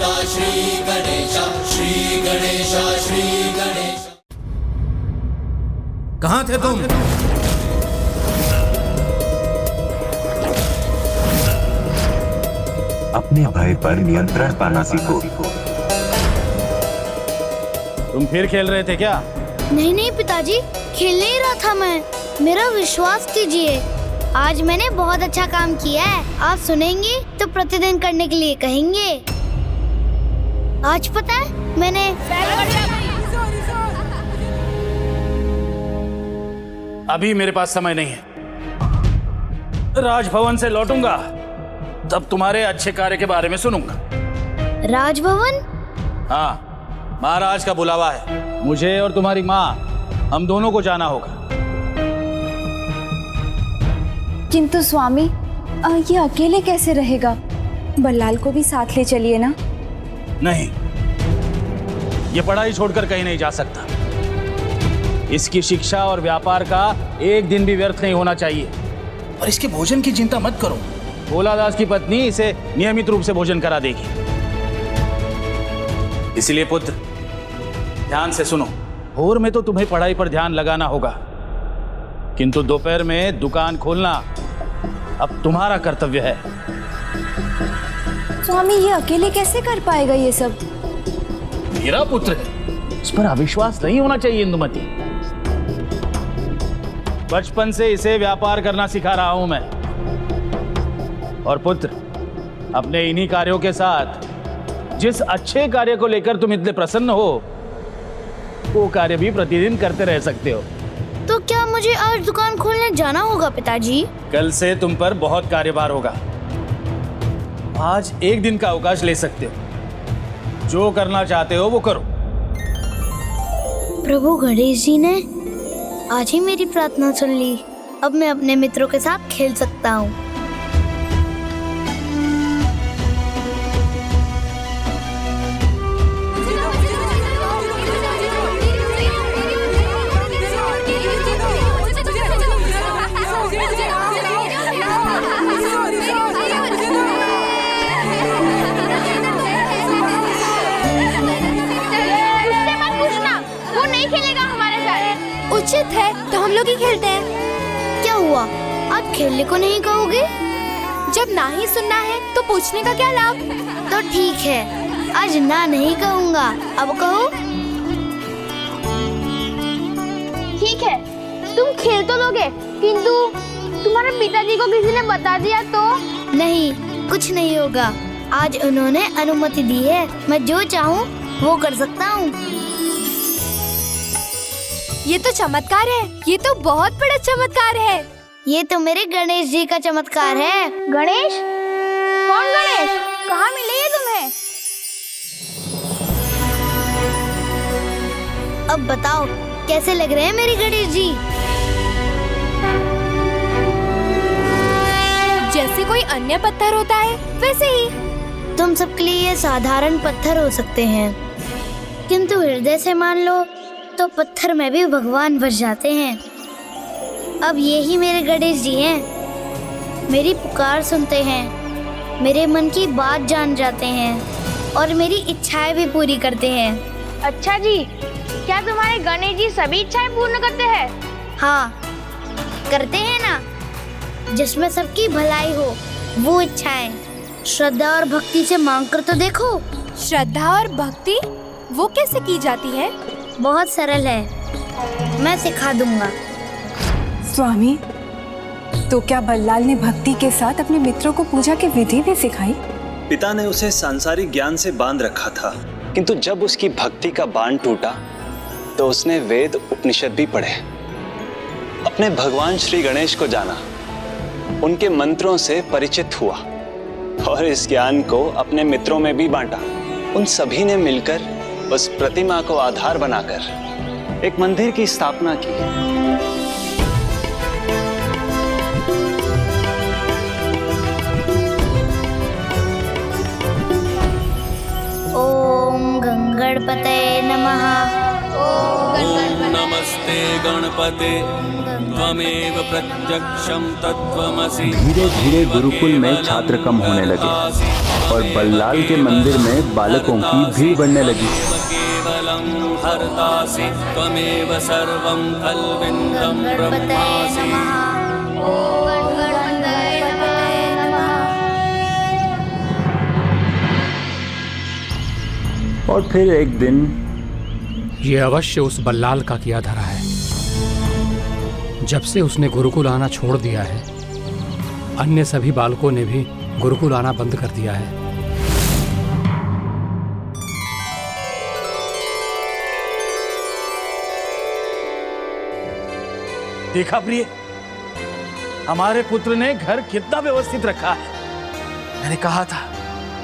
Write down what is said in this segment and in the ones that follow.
श्री गणेश, श्री गणेश, श्री गणेश। कहाँ थे तुम? अपने भय पर नियंत्रण पाना सीखो। तुम फिर खेल रहे थे क्या? नहीं नहीं पिताजी, खेलने ही रहा था मैं। मेरा विश्वास कीजिए, आज मैंने बहुत अच्छा काम किया है। आप सुनेंगे तो प्रतिदिन करने के लिए कहेंगे। आज पता है मैंने अभी मेरे पास समय नहीं है। राजभवन से लौटूंगा तब तुम्हारे अच्छे कार्य के बारे में सुनूंगा। राजभवन? हाँ, महाराज का बुलावा है। मुझे और तुम्हारी माँ, हम दोनों को जाना होगा। किंतु स्वामी, ये अकेले कैसे रहेगा? बल्लाल को भी साथ ले चलिए ना। नहीं, ये पढ़ाई छोड़कर कहीं नहीं जा सकता। इसकी शिक्षा और व्यापार का एक दिन भी व्यर्थ नहीं होना चाहिए। और इसके भोजन की चिंता मत करो, भोलादास की पत्नी इसे नियमित रूप से भोजन करा देगी। इसलिए पुत्र, ध्यान से सुनो। भोर में तो तुम्हें पढ़ाई पर ध्यान लगाना होगा, किंतु दोपहर में दुकान खोलना अब तुम्हारा कर्तव्य है। स्वामी, ये अकेले कैसे कर पाएगा ये सब? मेरा पुत्र है, इस पर अविश्वास नहीं होना चाहिए इंदुमती। बचपन से इसे व्यापार करना सिखा रहा हूं मैं। और पुत्र, अपने इन्हीं कार्यों के साथ जिस अच्छे कार्य को लेकर तुम इतने प्रसन्न हो, वो कार्य भी प्रतिदिन करते रह सकते हो। तो क्या मुझे आज दुकान खोलने जाना होगा पिताजी? कल से तुम पर बहुत कार्यभार होगा। आज एक दिन का अवकाश ले सकते हो। जो करना चाहते हो वो करो। प्रभु गणेश जी ने आज ही मेरी प्रार्थना सुन ली। अब मैं अपने मित्रों के साथ खेल सकता हूँ। उचित है तो हम लोग ही खेलते हैं। क्या हुआ, आज खेलने को नहीं कहोगे? जब ना ही सुनना है तो पूछने का क्या लाभ? तो ठीक है, आज ना नहीं कहूँगा। अब कहो। ठीक है, तुम खेल तो लोगे, किंतु तुम्हारे पिताजी को किसी ने बता दिया तो? नहीं, कुछ नहीं होगा। आज उन्होंने अनुमति दी है, मैं जो चाहूँ वो कर सकता हूँ। ये तो चमत्कार है, ये तो बहुत बड़ा चमत्कार है। ये तो मेरे गणेश जी का चमत्कार है। गणेश? कौन गणेश? कहाँ मिले ये तुम्हें? अब बताओ, कैसे लग रहे हैं मेरे गणेश जी? जैसे कोई अन्य पत्थर होता है वैसे ही। तुम सबके लिए ये साधारण पत्थर हो सकते हैं, किंतु हृदय से मान लो तो पत्थर में भी भगवान बस जाते हैं। अब यही मेरे गणेश जी हैं। मेरी पुकार सुनते हैं, मेरे मन की बात जान जाते हैं और मेरी इच्छाएं भी पूरी करते हैं। अच्छा जी, क्या तुम्हारे गणेश जी सभी इच्छाएं पूर्ण करते हैं? हाँ, करते हैं ना। जिसमें सबकी भलाई हो वो इच्छाएं। श्रद्धा और भक्ति से मांग कर तो देखो। श्रद्धा और भक्ति वो कैसे की जाती है? बहुत सरल है, मैं सिखा दूंगा। स्वामी, तो क्या बल्लाल ने भक्ति के साथ अपने मित्रों को पूजा की विधि भी सिखाई? पिता ने उसे सांसारिक ज्ञान से बांध रखा था, किंतु जब उसकी भक्ति का बांध टूटा तो उसने वेद उपनिषद भी पढ़े। अपने भगवान श्री गणेश को जाना, उनके मंत्रों से परिचित हुआ और इस ज्ञान को अपने मित्रों में भी बांटा। उन सभी ने मिलकर उस प्रतिमा को आधार बनाकर एक मंदिर की स्थापना की। ओम गणपते नमः। नमस्ते गणपते, त्वमेव प्रत्यक्षं तत्त्वमसि। धीरे धीरे गुरुकुल में छात्र कम होने लगे और बल्लाल के मंदिर में बालकों की भीड़ बढ़ने लगी। केवलं हर्तासि त्वमेव सर्वं खल्विन्दं ब्रह्मासि। और फिर एक दिन ये अवश्य उस बल्लाल का किया धरा है। जब से उसने गुरुकुल आना छोड़ दिया है, अन्य सभी बालकों ने भी गुरुकुल आना बंद कर दिया है। देखा प्रिय, हमारे पुत्र ने घर कितना व्यवस्थित रखा है। मैंने कहा था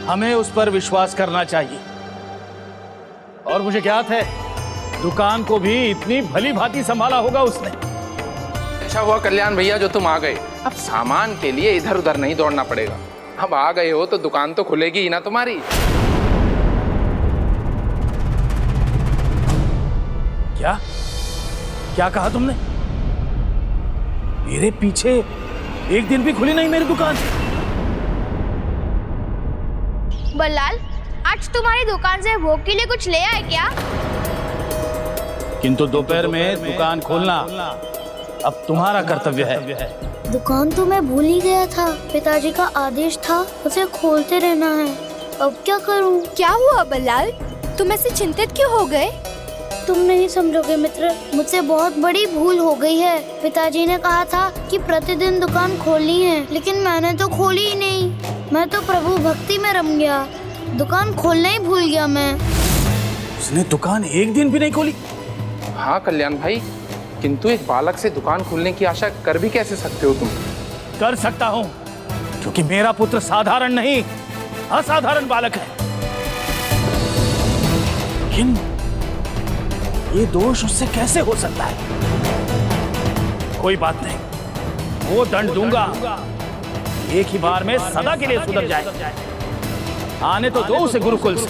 हमें उस पर विश्वास करना चाहिए। और मुझे ज्ञात है दुकान को भी इतनी भली भांति संभाला होगा उसने। अच्छा हुआ कल्याण भैया जो तुम आ गए। अब सामान के लिए इधर उधर नहीं दौड़ना पड़ेगा। अब आ गए हो तो दुकान तो खुलेगी ही ना तुम्हारी। क्या क्या कहा तुमने? मेरे पीछे एक दिन भी खुली नहीं मेरी दुकान। बल्लाल, आज तुम्हारी दुकान से भोग के लिए कुछ ले आए क्या? किंतु दोपहर में दुकान खोलना अब तुम्हारा कर्तव्य है। दुकान तो मैं भूल ही गया था। पिताजी का आदेश था उसे खोलते रहना है। अब क्या करूं? क्या हुआ बल्लाल, तुम ऐसे चिंतित क्यों हो गए? तुम नहीं समझोगे मित्र, मुझसे बहुत बड़ी भूल हो गई है। पिताजी ने कहा था कि प्रतिदिन दुकान खोलनी है, लेकिन मैंने तो खोली ही नहीं। मैं तो प्रभु भक्ति में रम गया, दुकान खोलना ही भूल गया मैं। उसने दुकान एक दिन भी नहीं खोली? हाँ कल्याण भाई, किंतु एक बालक से दुकान खोलने की आशा कर भी कैसे सकते हो तुम? कर सकता हूँ, क्योंकि मेरा पुत्र साधारण नहीं असाधारण बालक है। लेकिन ये दोष उससे कैसे हो सकता है? कोई बात नहीं, वो दंड दूंगा। एक ही बार में सदा के लिए सुधर जाए। आने तो दो उसे गुरुकुल से।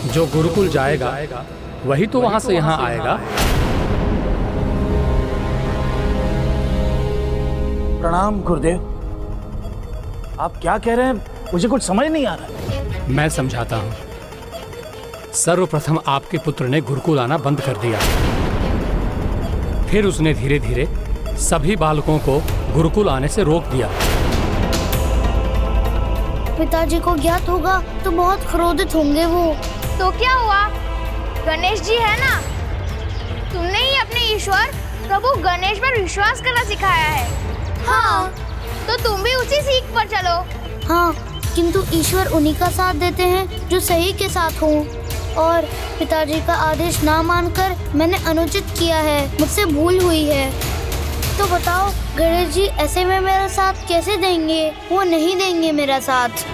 जो गुरुकुल जाएगा वही तो वहां से यहाँ आएगा। प्रणाम गुरुदेव। आप क्या कह रहे हैं? मुझे कुछ समझ नहीं आ रहा। मैं समझाता हूँ। सर्वप्रथम आपके पुत्र ने गुरुकुल आना बंद कर दिया, फिर उसने धीरे धीरे सभी बालकों को गुरुकुल आने से रोक दिया। पिताजी को ज्ञात होगा तो बहुत क्रोधित होंगे वो। तो क्या हुआ? गणेश जी है ना, तुमने ही अपने ईश्वर प्रभु गणेश पर विश्वास करना सिखाया है। हाँ, तो तुम भी उसी सीख पर चलो। हाँ, किंतु ईश्वर उन्हीं का साथ देते हैं जो सही के साथ हों। और पिताजी का आदेश ना मानकर मैंने अनुचित किया है, मुझसे भूल हुई है। तो बताओ गणेश जी ऐसे में मेरा साथ कैसे देंगे? वो नहीं देंगे मेरा साथ।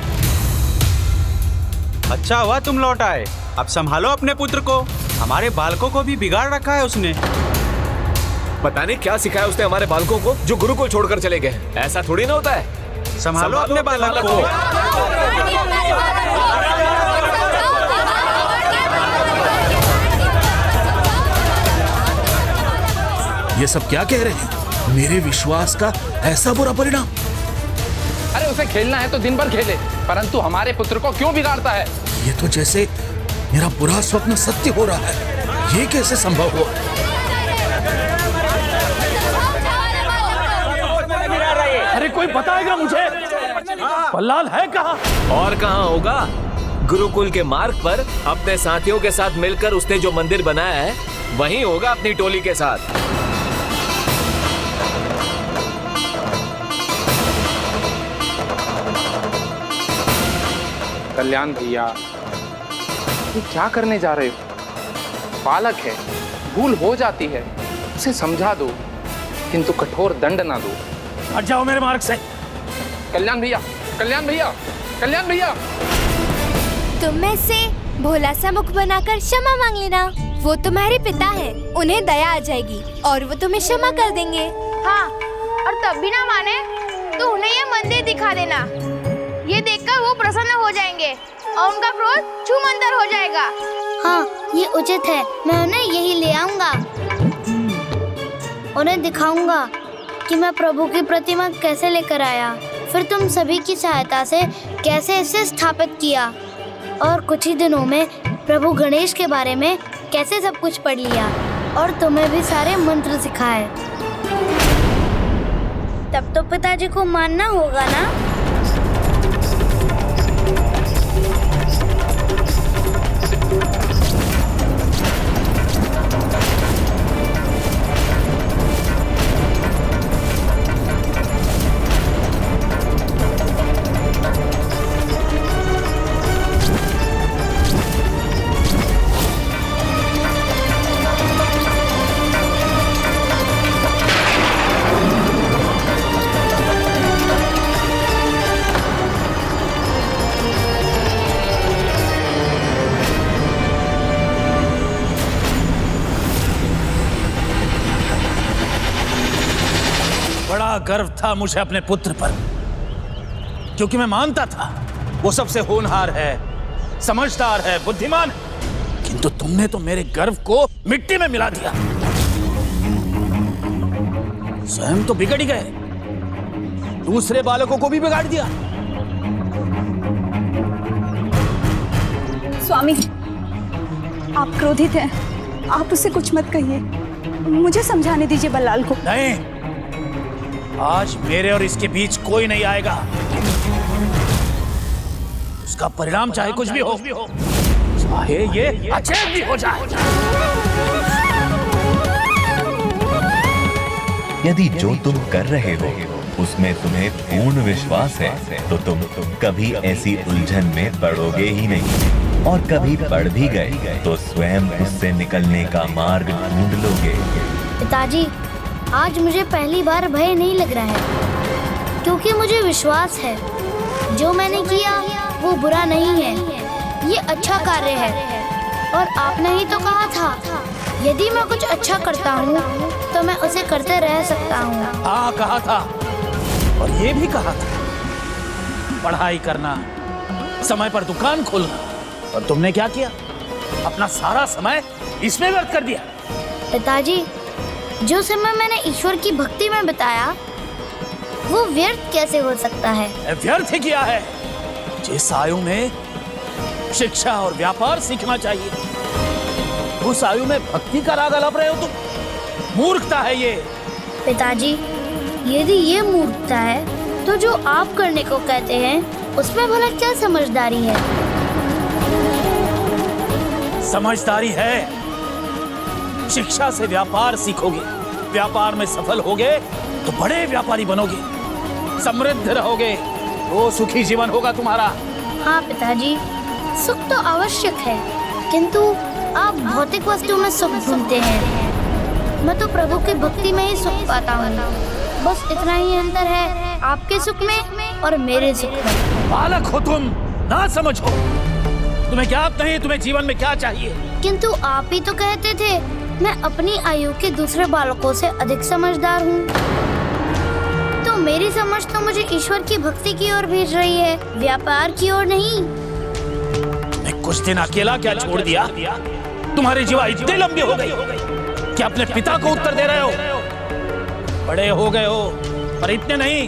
अच्छा हुआ तुम लौट आए। अब संभालो अपने पुत्र को, हमारे बालकों को भी बिगाड़ रखा है उसने। पता नहीं क्या सिखाया उसने हमारे बालकों को जो गुरुकुल छोड़कर चले गए। ऐसा थोड़ी ना होता है। संभालो अपने बालकों को। ये सब क्या कह रहे हैं? मेरे विश्वास का ऐसा बुरा परिणाम? अरे उसे खेलना है तो दिन भर खेले, परंतु हमारे पुत्र को क्यों बिगाड़ता है? ये तो जैसे मेरा बुरा स्वप्न सत्य हो रहा है। ये कैसे संभव हुआ? अरे कोई बताएगा मुझे बल्लाल है कहाँ? और कहाँ होगा? गुरुकुल के मार्ग पर अपने साथियों के साथ मिलकर उसने जो मंदिर बनाया है वहीं होगा अपनी टोली के साथ। कल्याण भैया, ये क्या करने जा रहे हो? बालक है, भूल हो जाती है, उसे समझा दो, किंतु कठोर दंड ना दो। हट जाओ मेरे मार्ग से। कल्याण भैया, कल्याण भैया, कल्याण भैया। तुम में से भोला सा मुख बनाकर क्षमा मांग लेना। वो तुम्हारे पिता हैं, उन्हें दया आ जाएगी और वो तुम्हें क्षमा कर देंगे। हाँ, और तब भी ना माने तो उन्हें ये मंदिर दिखा देना। ये देखकर वो प्रसन्न हो जाएंगे और उनका क्रोध छूमंतर हो जाएगा। हाँ, ये उचित है। मैं उन्हें यही ले आऊंगा। उन्हें दिखाऊंगा कि मैं प्रभु की प्रतिमा कैसे लेकर आया। फिर तुम सभी की सहायता से कैसे इसे स्थापित किया और कुछ ही दिनों में प्रभु गणेश के बारे में कैसे सब कुछ पढ़ लिया और तुम्हें भी सारे मंत्र सिखाए। तब तो पिताजी को मानना होगा ना? बड़ा गर्व था मुझे अपने पुत्र पर, क्योंकि मैं मानता था वो सबसे होनहार है, समझदार है, बुद्धिमान है। किंतु तुमने तो मेरे गर्व को मिट्टी में मिला दिया। स्वयं तो बिगड़ ही गए, दूसरे बालकों को भी बिगाड़ दिया। स्वामी, आप क्रोधित हैं, आप उसे कुछ मत कहिए, मुझे समझाने दीजिए बल्लाल को। नहीं, आज मेरे और इसके बीच कोई नहीं आएगा। उसका परिणाम चाहे कुछ भी हो, चाहे ये अचेत भी हो जाए। यदि जो तुम कर रहे हो उसमें तुम्हें पूर्ण विश्वास है तो तुम कभी ऐसी उलझन में पड़ोगे ही नहीं, और कभी पड़ भी गए तो स्वयं उससे निकलने का मार्ग ढूंढ लोगे। पिताजी, आज मुझे पहली बार भय नहीं लग रहा है, क्योंकि मुझे विश्वास है जो मैंने किया वो बुरा नहीं है, ये अच्छा कार्य है। और आपने ही तो कहा था यदि मैं कुछ अच्छा करता हूँ तो मैं उसे करते रह सकता हूँ। हाँ, कहा था, और ये भी कहा था पढ़ाई करना, समय पर दुकान खोलना, और तुमने क्या किया? अपना सारा समय इसमें व्यर्थ कर दिया। पिताजी, जो समय मैंने ईश्वर की भक्ति में बिताया वो व्यर्थ कैसे हो सकता है? व्यर्थ ही किया है। जिस आयु में शिक्षा और व्यापार सीखना चाहिए, उस आयु में भक्ति का राग अलाप रहे हो तुम। मूर्खता है ये। पिताजी, यदि ये मूर्खता है तो जो आप करने को कहते हैं उसमें भला क्या समझदारी है? समझदारी है, शिक्षा से व्यापार सीखोगे, व्यापार में सफल होगे तो बड़े व्यापारी बनोगे, समृद्ध रहोगे, वो सुखी जीवन होगा तुम्हारा। हाँ पिताजी, सुख तो आवश्यक है, किंतु आप भौतिक वस्तु में सुख ढूंढते हैं, मैं तो प्रभु की भक्ति में ही सुख पाता हूँ। बस इतना ही अंतर है आपके सुख में और मेरे सुख में। बालक हो तुम, ना समझो। तुम्हें ज्ञात नहीं तुम्हें जीवन में क्या चाहिए। किंतु आप ही तो कहते थे मैं अपनी आयु के दूसरे बालकों से अधिक समझदार हूँ, तो मेरी समझ तो मुझे ईश्वर की भक्ति की ओर भेज रही है, व्यापार की ओर नहीं। मैं कुछ दिन अकेला क्या छोड़ दिया? तुम्हारी जीवा इतनी लंबी हो गई कि अपने पिता को उत्तर दे रहे हो। बड़े हो गए हो, पर इतने नहीं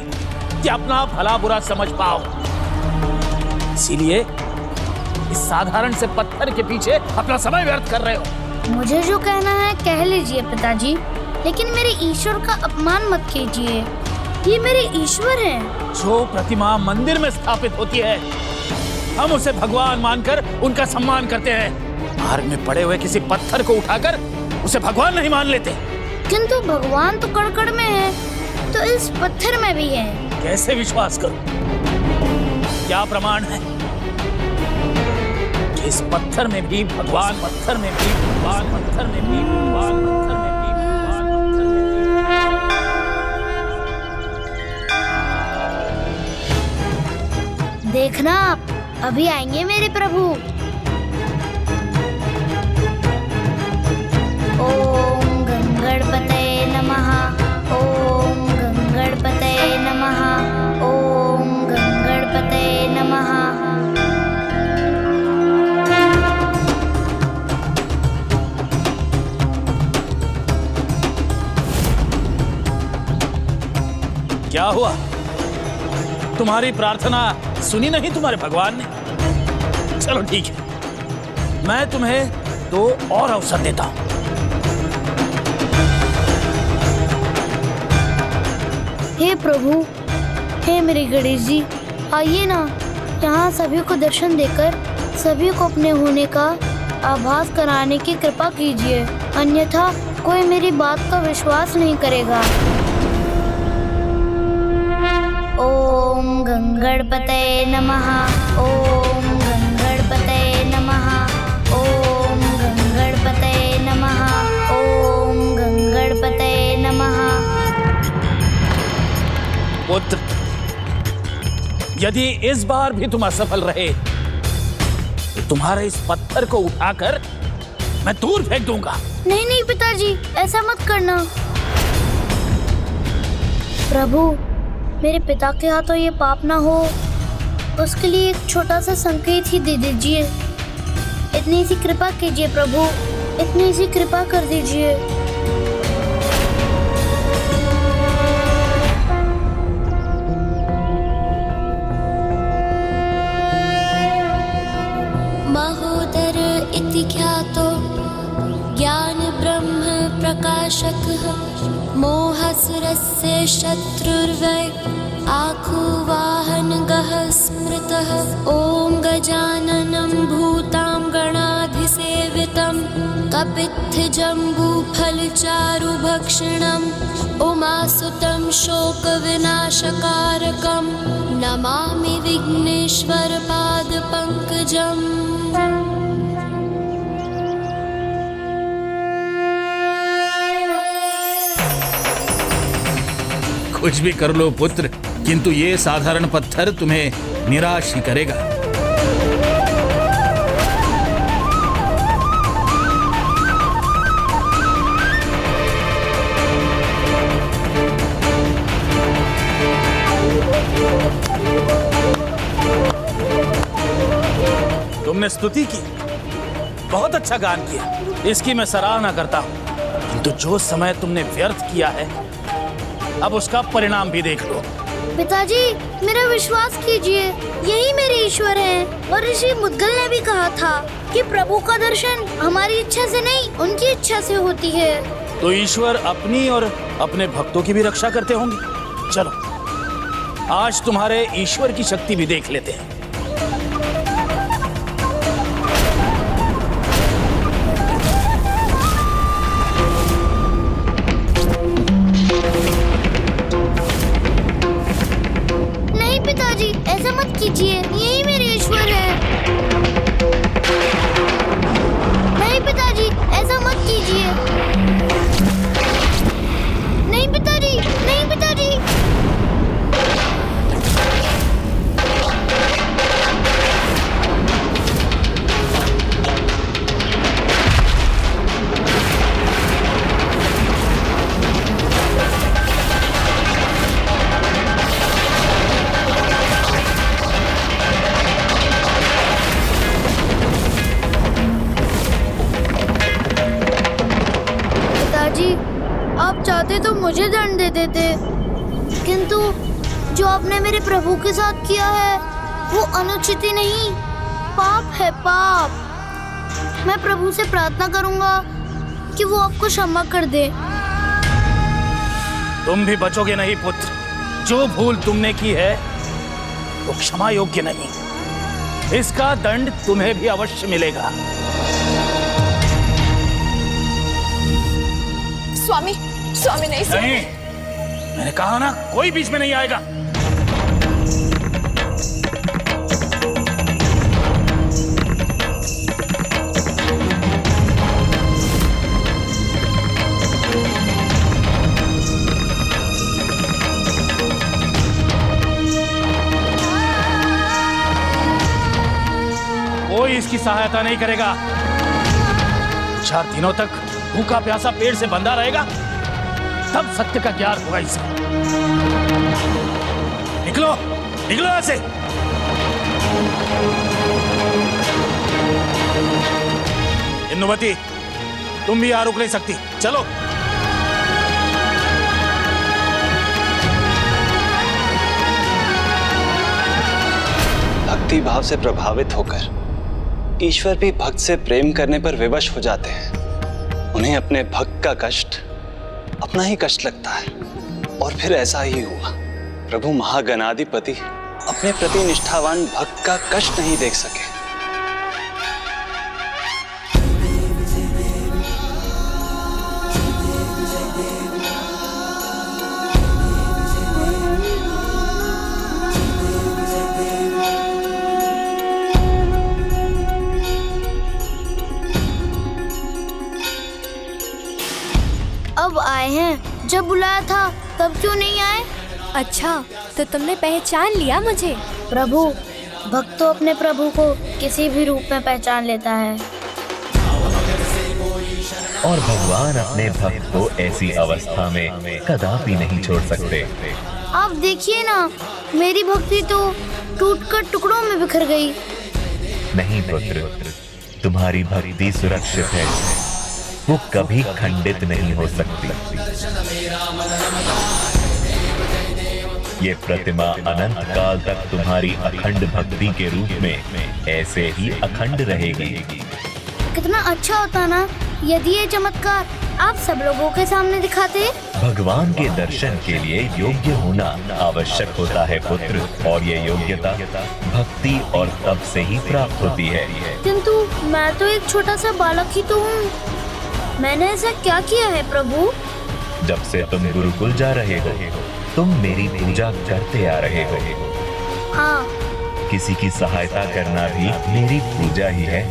कि अपना भला बुरा समझ पाओ। इसीलिए इस साधारण से पत्थर के पीछे अपना समय व्यर्थ कर रहे हो। मुझे जो कहना है कह लीजिए पिताजी, लेकिन मेरे ईश्वर का अपमान मत कीजिए, ये मेरे ईश्वर हैं। जो प्रतिमा मंदिर में स्थापित होती है हम उसे भगवान मानकर उनका सम्मान करते हैं। मार्ग में पड़े हुए किसी पत्थर को उठाकर उसे भगवान नहीं मान लेते। किंतु भगवान तो कण-कण में है, तो इस पत्थर में भी है। कैसे विश्वास करूं? क्या प्रमाण है? इस पत्थर में भी भगवान, पत्थर में भी भगवान, पत्थर में भी भगवान, पत्थर में भी भगवान, पत्थर में भी। देखना आप, अभी आएंगे मेरे प्रभु। ओम गंगणपतये नमः, ओम गंगणपतये नमः, ओम गंगणपतये नमः। क्या हुआ? तुम्हारी प्रार्थना सुनी नहीं तुम्हारे भगवान ने? चलो ठीक है, मैं तुम्हें 2 और अवसर देता हूं। हे प्रभु, हे मेरे गणेश जी, आइए ना, यहाँ सभी को दर्शन देकर सभी को अपने होने का आभास कराने की कृपा कीजिए, अन्यथा कोई मेरी बात का विश्वास नहीं करेगा। ओम गंगणपतये नमः, ओम गंगणपतये नमः, ओम गंगणपतये नमः, ओम गंगणपतये नमः। पुत्र, यदि इस बार भी तुम असफल रहे तो तुम्हारे इस पत्थर को उठाकर मैं दूर फेंक दूंगा। नहीं नहीं पिताजी, ऐसा मत करना। प्रभु, मेरे पिता के हाथों ये पाप ना हो, उसके लिए एक छोटा सा संकेत ही दे दीजिए। इतनी सी कृपा कीजिए प्रभु, इतनी सी कृपा कर दीजिए। महोदर इति ख्यातो ज्ञान ब्रह्म प्रकाशकः मोहसुरस्य शत्रुर्वै आखुवाहनगः स्मृतः। ॐ गजाननं भूतां गणाधिसेवितं कपित्थजम्बूफलचारुभक्षणम् उमासुतं शोकविनाशकारकं नमामि विघ्नेश्वरपादपङ्कजम्। कुछ भी कर लो पुत्र, किंतु ये साधारण पत्थर तुम्हें निराश ही करेगा। तुमने स्तुति की, बहुत अच्छा गान किया, इसकी मैं सराहना करता हूं, किंतु जो समय तुमने व्यर्थ किया है अब उसका परिणाम भी देख लो। पिताजी, मेरा विश्वास कीजिए, यही मेरे ईश्वर हैं। और ऋषि मुद्गल ने भी कहा था कि प्रभु का दर्शन हमारी इच्छा से नहीं, उनकी इच्छा से होती है। तो ईश्वर अपनी और अपने भक्तों की भी रक्षा करते होंगे। चलो, आज तुम्हारे ईश्वर की शक्ति भी देख लेते हैं। ऐसा मत कीजिए, यही मेरे ईश्वर है। नहीं पिताजी, ऐसा मत कीजिए। नहीं पिताजी, नहीं पिताजी। आप चाहते तो मुझे दंड दे देते, किंतु जो आपने मेरे प्रभु के साथ किया है वो अनुचित ही नहीं, पाप है, पाप। मैं प्रभु से प्रार्थना करूंगा कि वो आपको क्षमा कर दे। तुम भी बचोगे नहीं पुत्र, जो भूल तुमने की है वो क्षमा योग्य नहीं, इसका दंड तुम्हें भी अवश्य मिलेगा। स्वामी, स्वामी नहीं, नहीं, मैंने कहा ना, कोई बीच में नहीं आएगा। कोई इसकी सहायता नहीं करेगा। 4 दिनों तक भूखा प्यासा पेड़ से बंधा रहेगा, तब सत्य का ज्ञान होगा इसे। निकलो, निकलो यहां से। इंदुमती, तुम भी यहां रुक नहीं सकती, चलो। भक्ति भाव से प्रभावित होकर ईश्वर भी भक्त से प्रेम करने पर विवश हो जाते हैं। उन्हें अपने भक्त का कष्ट अपना ही कष्ट लगता है। और फिर ऐसा ही हुआ। प्रभु महागणाधिपति अपने प्रति निष्ठावान भक्त का कष्ट नहीं देख सके। अब आए हैं, जब बुलाया था तब क्यों नहीं आए? अच्छा, तो तुमने पहचान लिया मुझे? प्रभु, भक्त तो अपने प्रभु को किसी भी रूप में पहचान लेता है। और भगवान अपने भक्त को ऐसी अवस्था में कदापि नहीं छोड़ सकते। आप देखिए ना, मेरी भक्ति तो टूटकर टुकड़ों में बिखर गई। नहीं पुत्र, तुम्हारी भक्ति सुरक्षित है, वो कभी खंडित नहीं हो सकती। ये प्रतिमा अनंत काल तक तुम्हारी अखंड भक्ति के रूप में ऐसे ही अखंड रहेगी। कितना अच्छा होता ना यदि ये चमत्कार आप सब लोगों के सामने दिखाते। भगवान के दर्शन के लिए योग्य होना आवश्यक होता है पुत्र, और ये योग्यता भक्ति और तप से ही प्राप्त होती है। किंतु मैं तो एक छोटा सा बालक ही तो हूँ। मैंने ऐसा क्या किया है प्रभु? जब से तुम गुरुकुल जा रहे हो, तुम मेरी पूजा करते आ रहे हो। हाँ। किसी की सहायता करना भी मेरी पूजा ही है।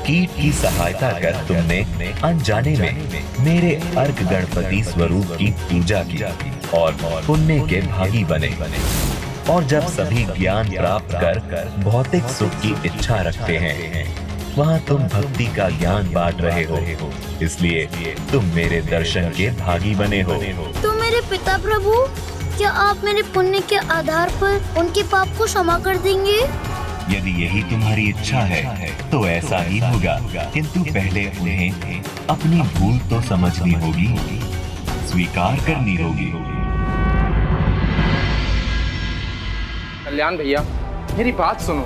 कीट की सहायता कर तुमने अनजाने में मेरे अर्क गणपति स्वरूप की पूजा की और पुण्य के भागी बने। और जब सभी ज्ञान प्राप्त कर भौतिक सुख की इच्छा रखते हैं, वहाँ तुम भक्ति का ज्ञान बांट रहे हो, इसलिए तुम मेरे दर्शन के भागी बने हो। तो मेरे पिता प्रभु, क्या आप मेरे पुण्य के आधार पर उनके पाप को क्षमा कर देंगे? यदि यही तुम्हारी इच्छा है तो ऐसा ही होगा, किंतु पहले उन्हें अपनी भूल तो समझनी होगी, स्वीकार करनी होगी। कल्याण भैया, मेरी बात सुनो।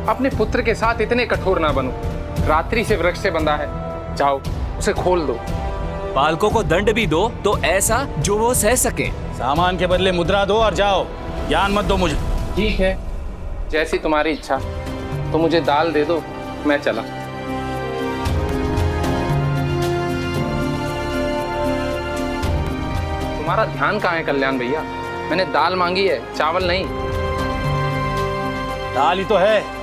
अपने पुत्र के साथ इतने कठोर ना बनो। रात्रि से वृक्ष से बंधा है, जाओ उसे खोल दो। बालकों को दंड भी दो तो ऐसा जो वो सह सके। सामान के बदले मुद्रा दो और जाओ, ज्ञान मत दो मुझे। ठीक है, जैसी तुम्हारी इच्छा। तो मुझे दाल दे दो, मैं चला। तुम्हारा ध्यान कहाँ है कल्याण भैया? मैंने दाल मांगी है, चावल नहीं। दाल ही तो है।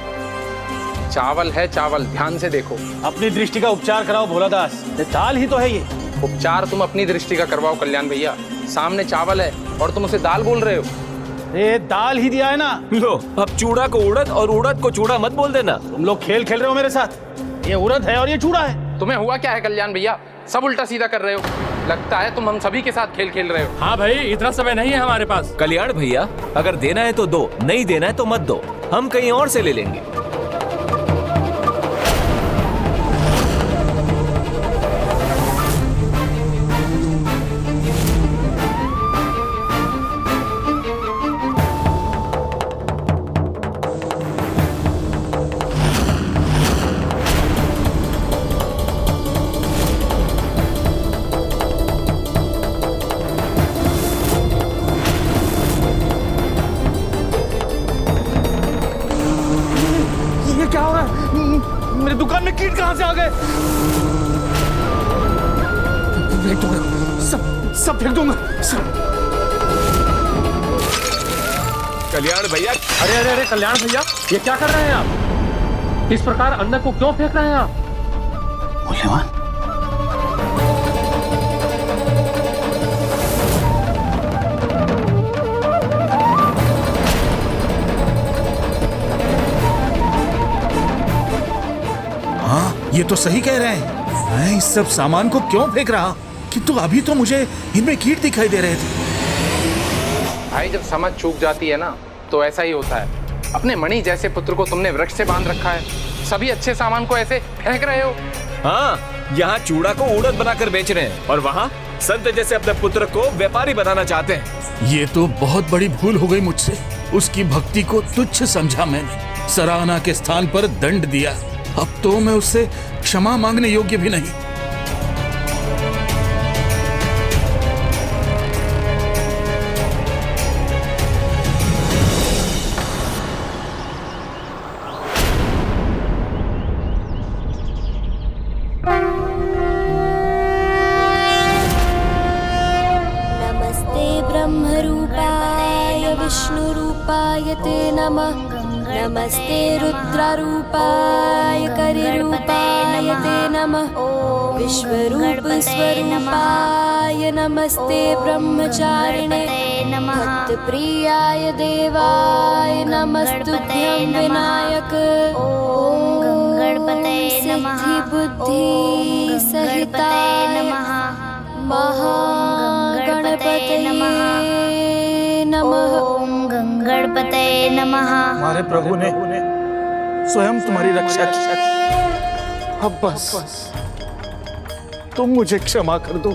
चावल है, चावल। ध्यान से देखो। अपनी दृष्टि का उपचार कराओ भोलादास, दाल ही तो है ये। उपचार तुम अपनी दृष्टि का करवाओ कल्याण भैया। सामने चावल है और तुम उसे दाल बोल रहे हो। ये दाल ही दिया है ना। लो, अब चूड़ा को उड़द और उड़द को चूड़ा मत बोल देना। तुम लोग खेल खेल रहे हो मेरे साथ। ये उड़द है और ये चूड़ा है। तुम्हें हुआ क्या है कल्याण भैया? सब उल्टा सीधा कर रहे हो। लगता है तुम हम सभी के साथ खेल खेल रहे हो। हाँ भाई, इतना समय नहीं है हमारे पास। कल्याण भैया, अगर देना है तो दो, नहीं देना है तो मत दो, हम कहीं और से ले लेंगे। क्या हो रहा है? मेरी दुकान में कीट कहां से आ गए? फेंक दूंगा, सब फेंक दूंगा। कल्याण भैया, अरे अरे अरे कल्याण भैया, ये क्या कर रहे हैं आप? इस प्रकार अन्न को क्यों फेंक रहे हैं आप? मूल्यवान। ये तो सही कह रहे हैं। मैं इस सब सामान को क्यों फेंक रहा, किंतु अभी तो मुझे इनमें कीट दिखाई दे रहे थे। भाई, जब समझ चूक जाती है ना तो ऐसा ही होता है। अपने मणि जैसे पुत्र को तुमने वृक्ष से बांध रखा है, सभी अच्छे सामान को ऐसे फेंक रहे हो। हाँ, यहाँ चूड़ा को उड़द बनाकर बेच रहे हैं और वहाँ संत जैसे अपने पुत्र को व्यापारी बनाना चाहते हैं। ये तो बहुत बड़ी भूल हो गई मुझसे। उसकी भक्ति को तुच्छ समझा मैंने। सराहना के स्थान पर दंड दिया। अब तो मैं उससे क्षमा मांगने योग्य भी नहीं। विष्णुरूपाय ते नमः। नमस्ते रुद्ररूपाय करिरूपाय ते नमः। विश्वरूप स्वरूपाय नमस्ते। ब्रह्मचारिणे भक्तप्रियाय देवाय नमस्तुभ्यं विनायक। ओम सिद्धि बुद्धि सहिताय नमः। महागणपतये नमः। ओम गणपतये नमः। हमारे प्रभु ने स्वयं तुम्हारी रक्षा की। अब बस तुम मुझे क्षमा कर दो।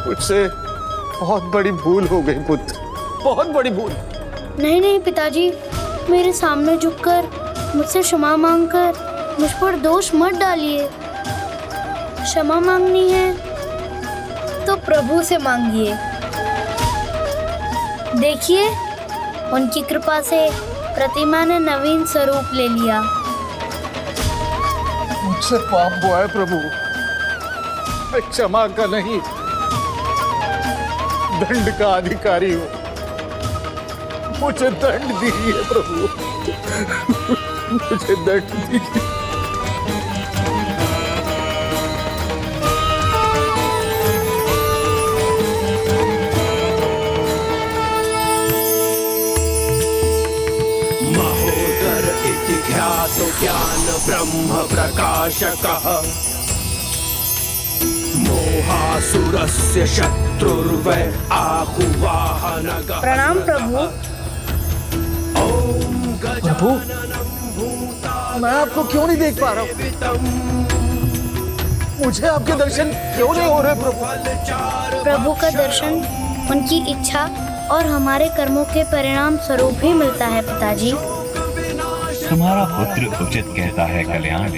मुझसे बहुत बड़ी भूल हो गई पुत्र, बहुत बड़ी भूल। नहीं नहीं पिताजी, मेरे सामने झुककर मुझसे क्षमा मांगकर मुझ पर दोष मत डालिए। क्षमा मांगनी है तो प्रभु से मांगिए। देखिए, उनकी कृपा से प्रतिमा ने नवीन स्वरूप ले लिया। मुझसे पाप हुआ है प्रभु, मैं क्षमा का नहीं दंड का अधिकारी हूँ। मुझे दंड दीजिए प्रभु, मुझे दंड दीजिए। ख्यातो ज्ञान ब्रह्म प्रकाशकः मोहासुरस्य शत्रुर्वै आहुवाहनगः। प्रणाम प्रभु। प्रभु, मैं आपको क्यों नहीं देख पा रहा हूँ? मुझे आपके दर्शन क्यों नहीं हो रहे प्रभु? प्रभु का दर्शन उनकी इच्छा और हमारे कर्मों के परिणाम स्वरूप ही मिलता है पिताजी। तुम्हारा पुत्र उचित कहता है कल्याण।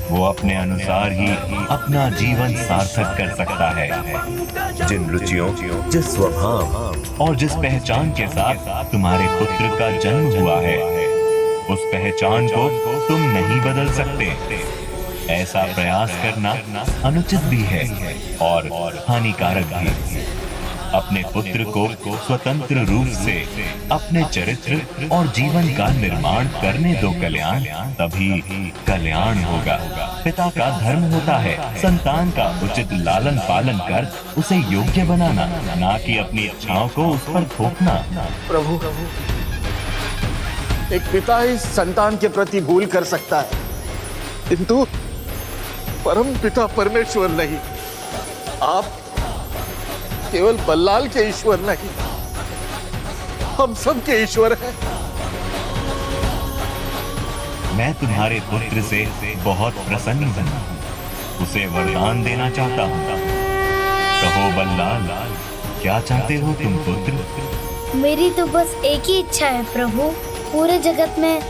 वो अपने अनुसार ही अपना जीवन सार्थक कर सकता है। जिन रुचियों, जिस स्वभाव और जिस पहचान के साथ तुम्हारे पुत्र का जन्म हुआ है, उस पहचान को तुम नहीं बदल सकते। ऐसा प्रयास करना अनुचित भी है और हानिकारक भी। अपने पुत्र को स्वतंत्र रूप से अपने चरित्र और जीवन का निर्माण करने दो कल्याण, तभी कल्याण होगा। पिता का धर्म होता है संतान का उचित लालन पालन कर उसे योग्य बनाना, ना कि अपनी इच्छाओं को उस पर थोपना। प्रभु, एक पिता ही संतान के प्रति भूल कर सकता है, किंतु परम पिता परमेश्वर नहीं। आप केवल बल्लाल के ईश्वर नहीं, हम सब के ईश्वर हैं। मैं तुम्हारे पुत्र से बहुत प्रसन्न हूँ, उसे वरदान देना चाहता हूँ। कहो बल्लाल, क्या चाहते हो तुम पुत्र? मेरी तो बस एक ही इच्छा है प्रभु, पूरे जगत में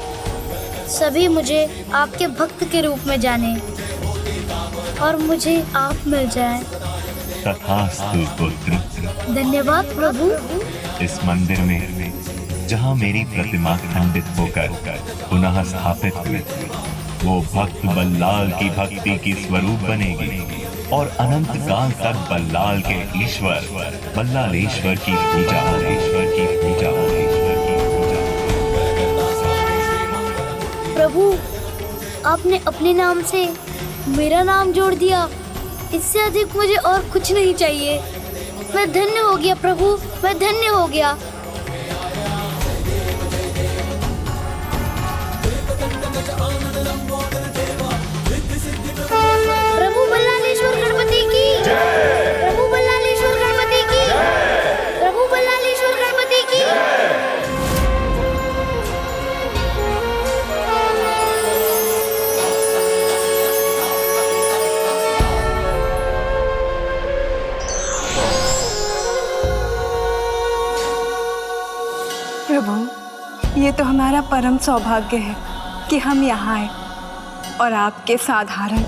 सभी मुझे आपके भक्त के रूप में जाने और मुझे आप मिल जाए। तथास्तु पुत्र। धन्यवाद प्रभु। इस मंदिर में जहाँ मेरी प्रतिमा खंडित होकर पुनः स्थापित हुई, वो भक्त बल्लाल की भक्ति की स्वरूप बनेगी और अनंत काल तक बल्लाल के ईश्वर बल्लालेश्वर की पूजा प्रभु, आपने अपने नाम से मेरा नाम जोड़ दिया। इससे अधिक मुझे और कुछ नहीं चाहिए। मैं धन्य हो गया प्रभु, मैं धन्य हो गया। प्रभु बल्लालेश्वर गणपति की जय। प्रभु बल्लालेश्वर गणपति की जय। प्रभु बल्लालेश्वर गणपति की ये तो हमारा परम सौभाग्य है कि हम यहाँ आए और आपके साधारण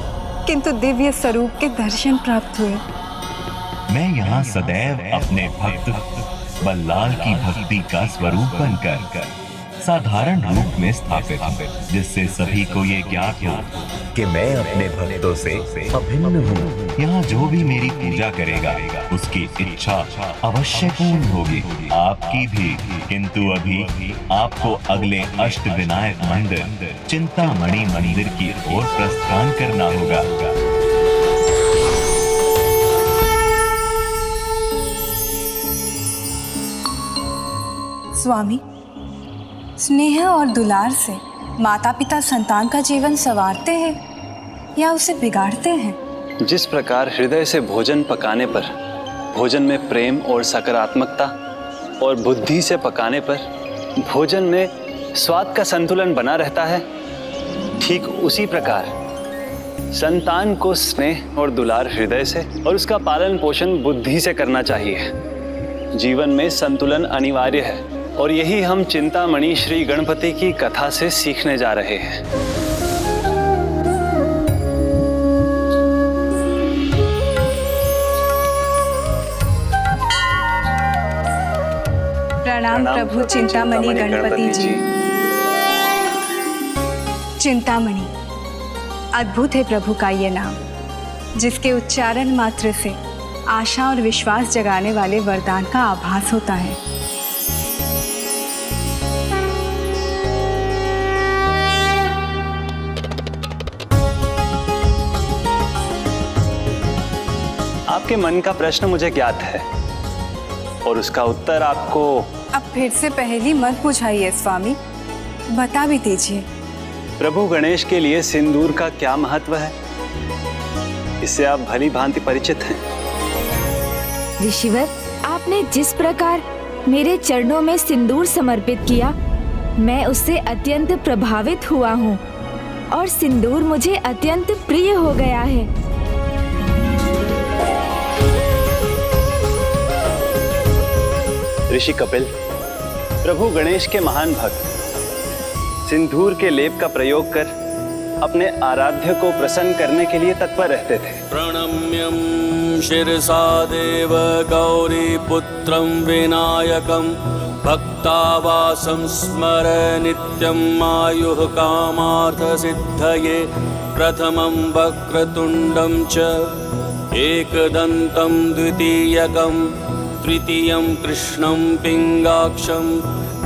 किंतु दिव्य स्वरूप के दर्शन प्राप्त हुए। मैं यहाँ सदैव अपने भक्त बल्लाल की भक्ति का स्वरूप बनकर साधारण रूप में स्थापित हूँ, जिससे सभी को ये ज्ञात हो कि मैं अपने भक्तों से अभिन्न हूँ। यहाँ जो भी मेरी पूजा करेगा उसकी इच्छा अवश्य पूर्ण होगी, आपकी भी। किंतु अभी आपको अगले अष्ट विनायक मंदिर चिंतामणि मंदिर की ओर प्रस्थान करना होगा। स्वामी, स्नेह और दुलार से माता पिता संतान का जीवन संवारते हैं या उसे बिगाड़ते हैं? जिस प्रकार हृदय से भोजन पकाने पर भोजन में प्रेम और सकारात्मकता और बुद्धि से पकाने पर भोजन में स्वाद का संतुलन बना रहता है, ठीक उसी प्रकार संतान को स्नेह और दुलार हृदय से और उसका पालन पोषण बुद्धि से करना चाहिए। जीवन में संतुलन अनिवार्य है और यही हम चिंतामणि श्री गणपति की कथा से सीखने जा रहे हैं। प्रणाम प्रभु चिंतामणि गणपति जी। चिंतामणि अद्भुत है प्रभु का ये नाम, जिसके उच्चारण मात्र से आशा और विश्वास जगाने वाले वरदान का आभास होता है। आपके मन का प्रश्न मुझे ज्ञात है और उसका उत्तर आपको। अब फिर से पहेली मत बुझाइए स्वामी, बता भी दीजिए। प्रभु गणेश के लिए सिंदूर का क्या महत्व है, इससे आप भली भांति परिचित हैं। ऋषिवर, आपने जिस प्रकार मेरे चरणों में सिंदूर समर्पित किया, मैं उससे अत्यंत प्रभावित हुआ हूँ और सिंदूर मुझे अत्यंत प्रिय हो गया है। ऋषि कपिल, प्रभु गणेश के महान भक्त सिंदूर के लेप का प्रयोग कर अपने आराध्य को प्रसन्न करने के लिए तत्पर रहते थे। प्रणम्यं शिरसा देव गौरी पुत्रं विनायकं भक्तावासं स्मर नित्यं आयुः कामार्थ सिद्धये प्रथमं वक्रतुंडं च एकदन्तं द्वितीयकं तृतीयं कृष्णं पिंगाक्षं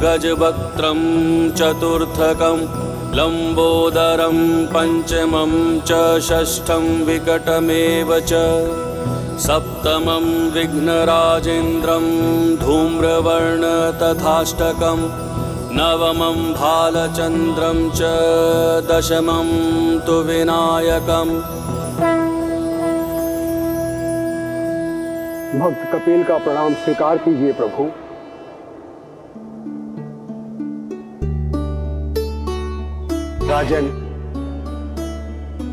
गजवक्त्रं चतुर्थकं लंबोदरं पंचमं च षष्ठं विकटमेव च सप्तमं विघ्नराजेन्द्रं धूम्रवर्ण तथाष्टकं नवमं भालचंद्रं च दशमं तु विनायकम्। भक्त कपिल का प्रणाम स्वीकार कीजिए प्रभु। राजन,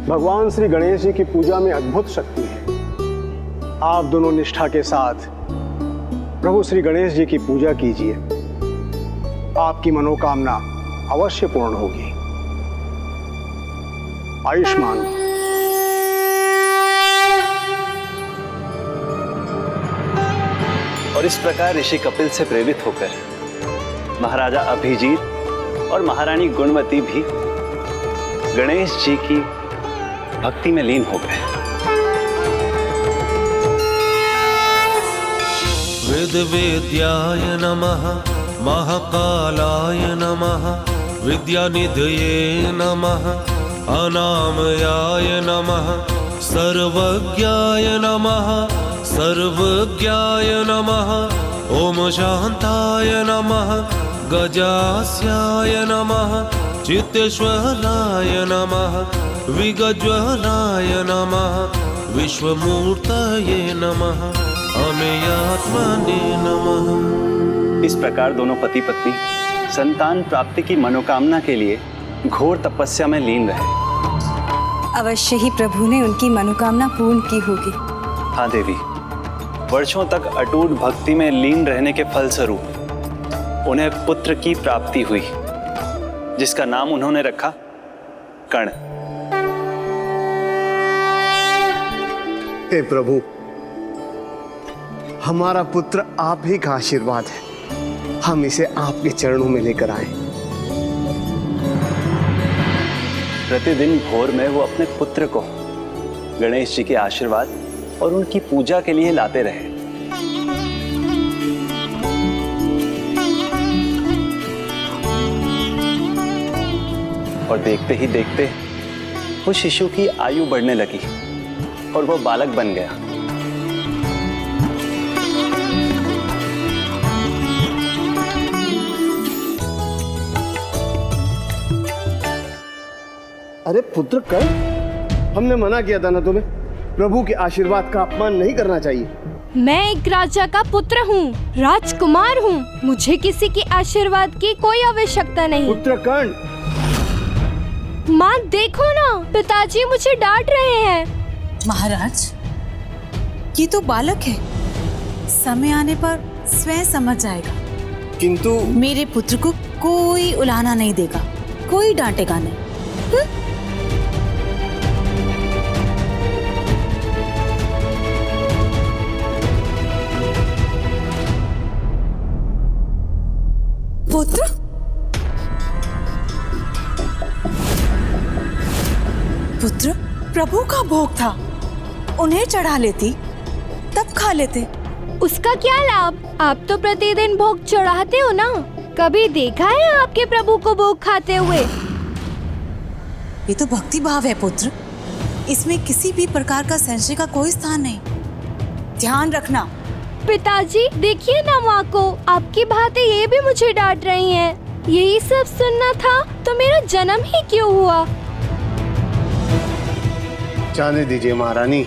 भगवान श्री गणेश जी की पूजा में अद्भुत शक्ति है। आप दोनों निष्ठा के साथ प्रभु श्री गणेश जी की पूजा कीजिए, आपकी मनोकामना अवश्य पूर्ण होगी। आयुष्मान। और इस प्रकार ऋषि कपिल से प्रेरित होकर महाराजा अभिजीत और महारानी गुणवती भी गणेश जी की भक्ति में लीन हो गए। विद्याय नमः, महाकालाय नमः, विद्यानिधये नमः, अनामयाय नमः, सर्वज्ञाय नमः, सर्वज्ञाय नमः, ओम शांताय नमः, गजास्याय नमः, चित्तेश्वराय नमः, विगज्वलाय नमः, विश्वमूर्तये नमः, अमेयात्मने नमः। इस प्रकार दोनों पति पत्नी संतान प्राप्ति की मनोकामना के लिए घोर तपस्या में लीन रहे। अवश्य ही प्रभु ने उनकी मनोकामना पूर्ण की होगी। हाँ देवी, वर्षों तक अटूट भक्ति में लीन रहने के फलस्वरूप उन्हें पुत्र की प्राप्ति हुई। जिसका नाम उन्होंने रखा कर्ण। हे प्रभु, हमारा पुत्र आप ही का आशीर्वाद है, हम इसे आपके चरणों में लेकर आए। प्रतिदिन भोर में वो अपने पुत्र को गणेश जी के आशीर्वाद और उनकी पूजा के लिए लाते रहे। और देखते ही देखते वो शिशु की आयु बढ़ने लगी और वो बालक बन गया। अरे पुत्र कर्ण, हमने मना किया था ना तुम्हें, प्रभु के आशीर्वाद का अपमान नहीं करना चाहिए। मैं एक राजा का पुत्र हूँ, राजकुमार हूँ, मुझे किसी के आशीर्वाद की कोई आवश्यकता नहीं। पुत्र कर्ण, माँ देखो ना, पिताजी मुझे डांट रहे हैं। महाराज, ये तो बालक है, समय आने पर स्वयं समझ जाएगा। किंतु मेरे पुत्र को कोई उलाहना नहीं देगा, कोई डांटेगा नहीं। पुत्र, पुत्र प्रभु का भोग था, उन्हें चढ़ा लेती तब खा लेते। उसका क्या लाभ? आप तो प्रतिदिन भोग चढ़ाते हो ना, कभी देखा है आपके प्रभु को भोग खाते हुए? ये तो भक्ति भाव है पुत्र, इसमें किसी भी प्रकार का संशय का कोई स्थान नहीं, ध्यान रखना। पिताजी देखिए ना माँ को, आपकी बातें ये भी मुझे डांट रही हैं। यही सब सुनना था तो मेरा जन्म ही क्यों हुआ? जाने दीजिए महारानी,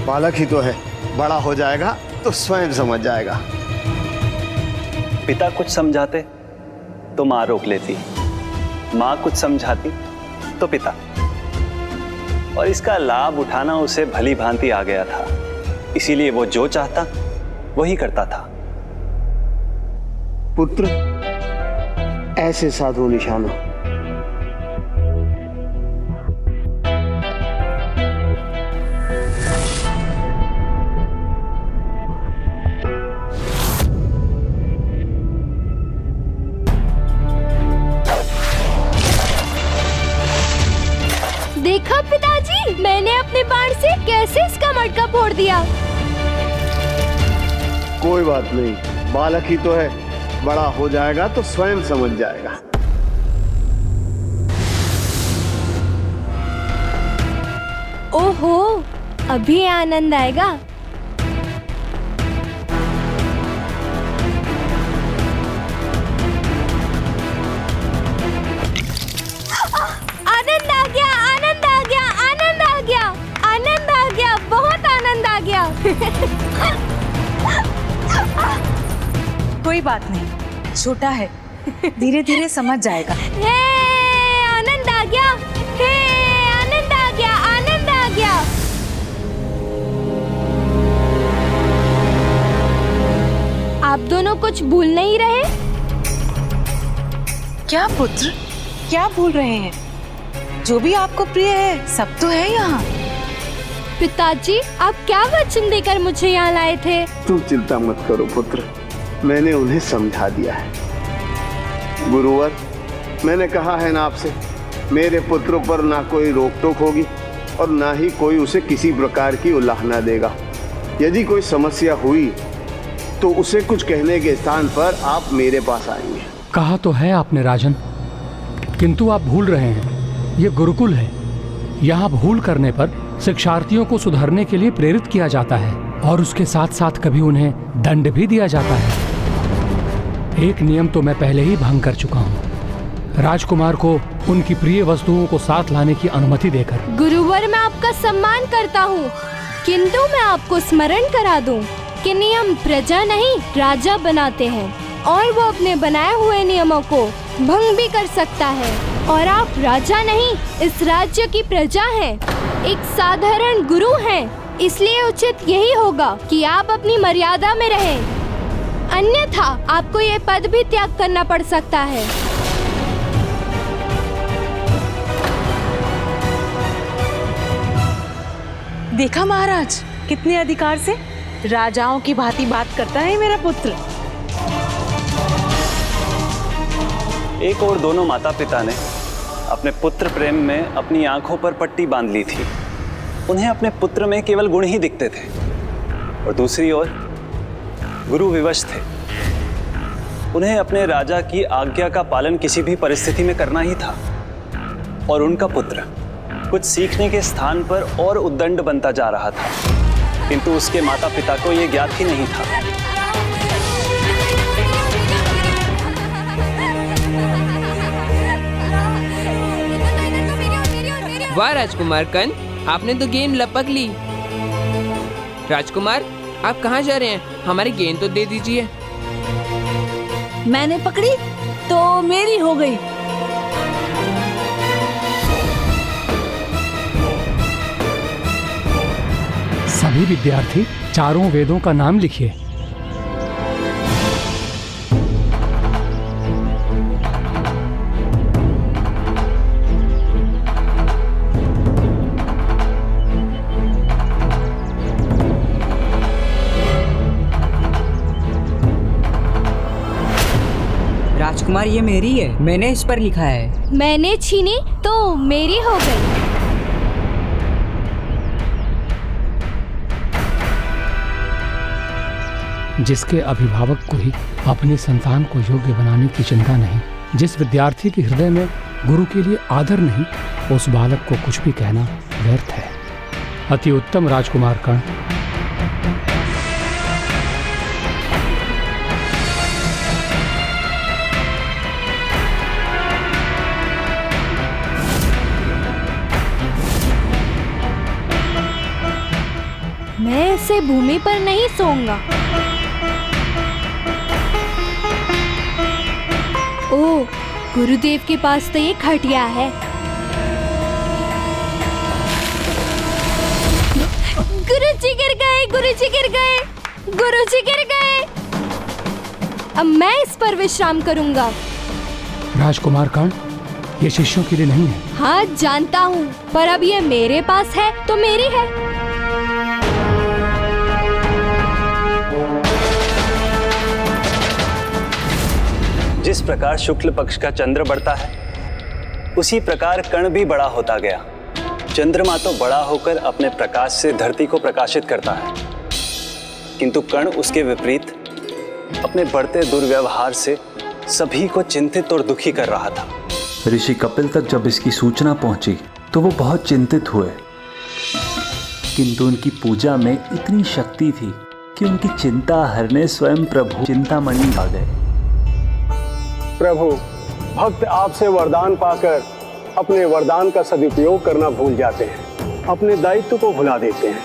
बालक ही तो है, बड़ा हो जाएगा तो स्वयं समझ जाएगा। पिता कुछ समझाते तो माँ रोक लेती, माँ कुछ समझाती तो पिता, और इसका लाभ उठाना उसे भली भांति आ गया था, इसीलिए वो जो चाहता वही करता था। पुत्र, ऐसे साधु निशानों देखा पिताजी, मैंने अपने बाण से कैसे इसका मटका फोड़ दिया। कोई बात नहीं, बालक ही तो है, बड़ा हो जाएगा तो स्वयं समझ जाएगा। ओहो, अभी आनंद आएगा। आनंद आ गया, आनंद आ गया, आनंद आ गया, आनंद आ गया, बहुत आनंद आ गया। कोई बात नहीं, छोटा है, धीरे धीरे समझ जाएगा। हे, आनंद आ गया, हे, आनंद आ गया, आनंद आ गया। आप दोनों कुछ भूल नहीं रहे? क्या पुत्र, क्या भूल रहे हैं? जो भी आपको प्रिय है सब तो है यहाँ। पिताजी, आप क्या वचन देकर मुझे यहाँ लाए थे? तुम चिंता मत करो पुत्र, मैंने उन्हें समझा दिया है। गुरुवर, मैंने कहा है ना आपसे, मेरे पुत्र पर ना कोई रोक टोक होगी और ना ही कोई उसे किसी प्रकार की उलाहना देगा। यदि कोई समस्या हुई तो उसे कुछ कहने के स्थान पर आप मेरे पास आएंगे। कहा तो है आपने राजन, किंतु आप भूल रहे हैं, ये गुरुकुल है। यहाँ भूल करने पर शिक्षार्थियों को सुधरने के लिए प्रेरित किया जाता है और उसके साथ साथ कभी उन्हें दंड भी दिया जाता है। एक नियम तो मैं पहले ही भंग कर चुका हूँ, राजकुमार को उनकी प्रिय वस्तुओं को साथ लाने की अनुमति देकर। गुरुवर, मैं आपका सम्मान करता हूँ, किंतु मैं आपको स्मरण करा दूं कि नियम प्रजा नहीं राजा बनाते हैं और वो अपने बनाए हुए नियमों को भंग भी कर सकता है। और आप राजा नहीं, इस राज्य की प्रजा हैं, एक साधारण गुरु हैं, इसलिए उचित यही होगा कि आप अपनी मर्यादा में रहें, अन्यथा आपको ये पद भी त्याग करना पड़ सकता है। देखा महाराज, कितने अधिकार से राजाओं की भांति बात करता है मेरा पुत्र। एक और दोनों माता पिता ने अपने पुत्र प्रेम में अपनी आंखों पर पट्टी बांध ली थी। उन्हें अपने पुत्र में केवल गुण ही दिखते थे, और दूसरी ओर गुरु विवश थे। उन्हें अपने राजा की आज्ञा का पालन किसी भी परिस्थिति में करना ही था, और उनका पुत्र कुछ सीखने के स्थान पर और उद्दंड बनता जा रहा था, किंतु उसके माता पिता को यह ज्ञात ही नहीं था। वाह राजकुमार कर्ण, आपने तो गेंद लपक ली। राजकुमार, आप कहाँ जा रहे हैं? हमारी गेंद तो दे दीजिए। मैंने पकड़ी तो मेरी हो गई। सभी विद्यार्थी चारों वेदों का नाम लिखिए। राजकुमार, ये मेरी है, मैंने इस पर लिखा है। मैंने छीनी तो मेरी हो गई। जिसके अभिभावक को ही अपनी संतान को योग्य बनाने की चिंता नहीं, जिस विद्यार्थी के हृदय में गुरु के लिए आदर नहीं, उस बालक को कुछ भी कहना व्यर्थ है। अति उत्तम राजकुमार कर्ण। मैं इसे भूमि पर नहीं सोऊंगा। ओ, गुरुदेव के पास तो ये खटिया है। गुरुजी गिर गए, गुरुजी गिर गए, गुरुजी गिर गए। अब मैं इस पर विश्राम करूंगा। राजकुमार कर्ण, ये शिष्यों के लिए नहीं है। हाँ जानता हूँ, पर अब ये मेरे पास है तो मेरी है। जिस प्रकार शुक्ल पक्ष का चंद्र बढ़ता है, उसी प्रकार कर्ण भी बड़ा होता गया। चंद्रमा तो बड़ा होकर अपने प्रकाश से धरती को प्रकाशित करता है, किंतु कर्ण उसके विपरीत अपने बढ़ते दुर्व्यवहार से सभी को चिंतित और दुखी कर रहा था। ऋषि कपिल तक जब इसकी सूचना पहुंची तो वो बहुत चिंतित हुए, किंतु उनकी पूजा में इतनी शक्ति थी कि उनकी चिंता हरने स्वयं प्रभु चिंतामणि आ गए। प्रभु, भक्त आपसे वरदान पाकर अपने वरदान का सदुपयोग करना भूल जाते हैं, अपने दायित्व को भुला देते हैं।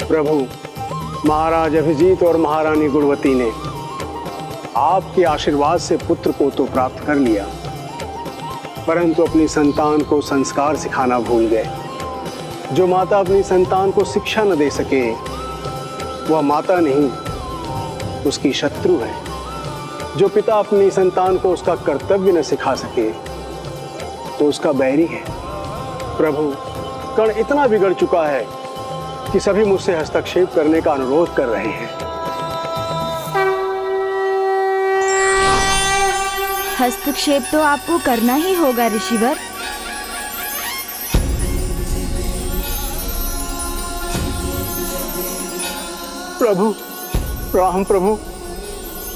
प्रभु, महाराज अभिजीत और महारानी गुणवती ने आपके आशीर्वाद से पुत्र को तो प्राप्त कर लिया, परंतु अपनी संतान को संस्कार सिखाना भूल गए। जो माता अपनी संतान को शिक्षा न दे सके, वह माता नहीं, उसकी शत्रु है। जो पिता अपनी संतान को उसका कर्तव्य न सिखा सके, तो उसका बैरी है। प्रभु, कर्ण इतना बिगड़ चुका है कि सभी मुझसे हस्तक्षेप करने का अनुरोध कर रहे हैं। हस्तक्षेप तो आपको करना ही होगा ऋषिवर। प्रभु, राम प्रभु,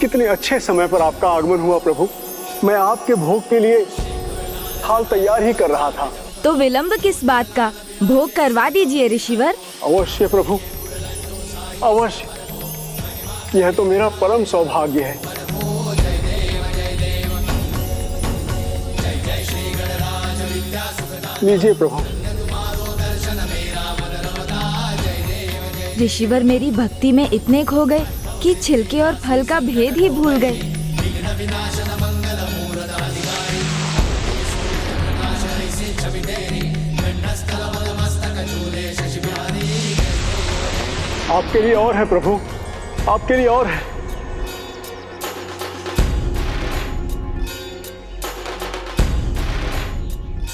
कितने अच्छे समय पर आपका आगमन हुआ प्रभु। मैं आपके भोग के लिए थाल तैयार ही कर रहा था। तो विलंब किस बात का, भोग करवा दीजिए ऋषिवर। अवश्य प्रभु, अवश्य। यह तो मेरा परम सौभाग्य है। लीजिए प्रभु। ऋषिवर मेरी भक्ति में इतने खो गए कि छिलके और फल का भेद ही भूल गए। आपके लिए और है प्रभु, आपके लिए और है।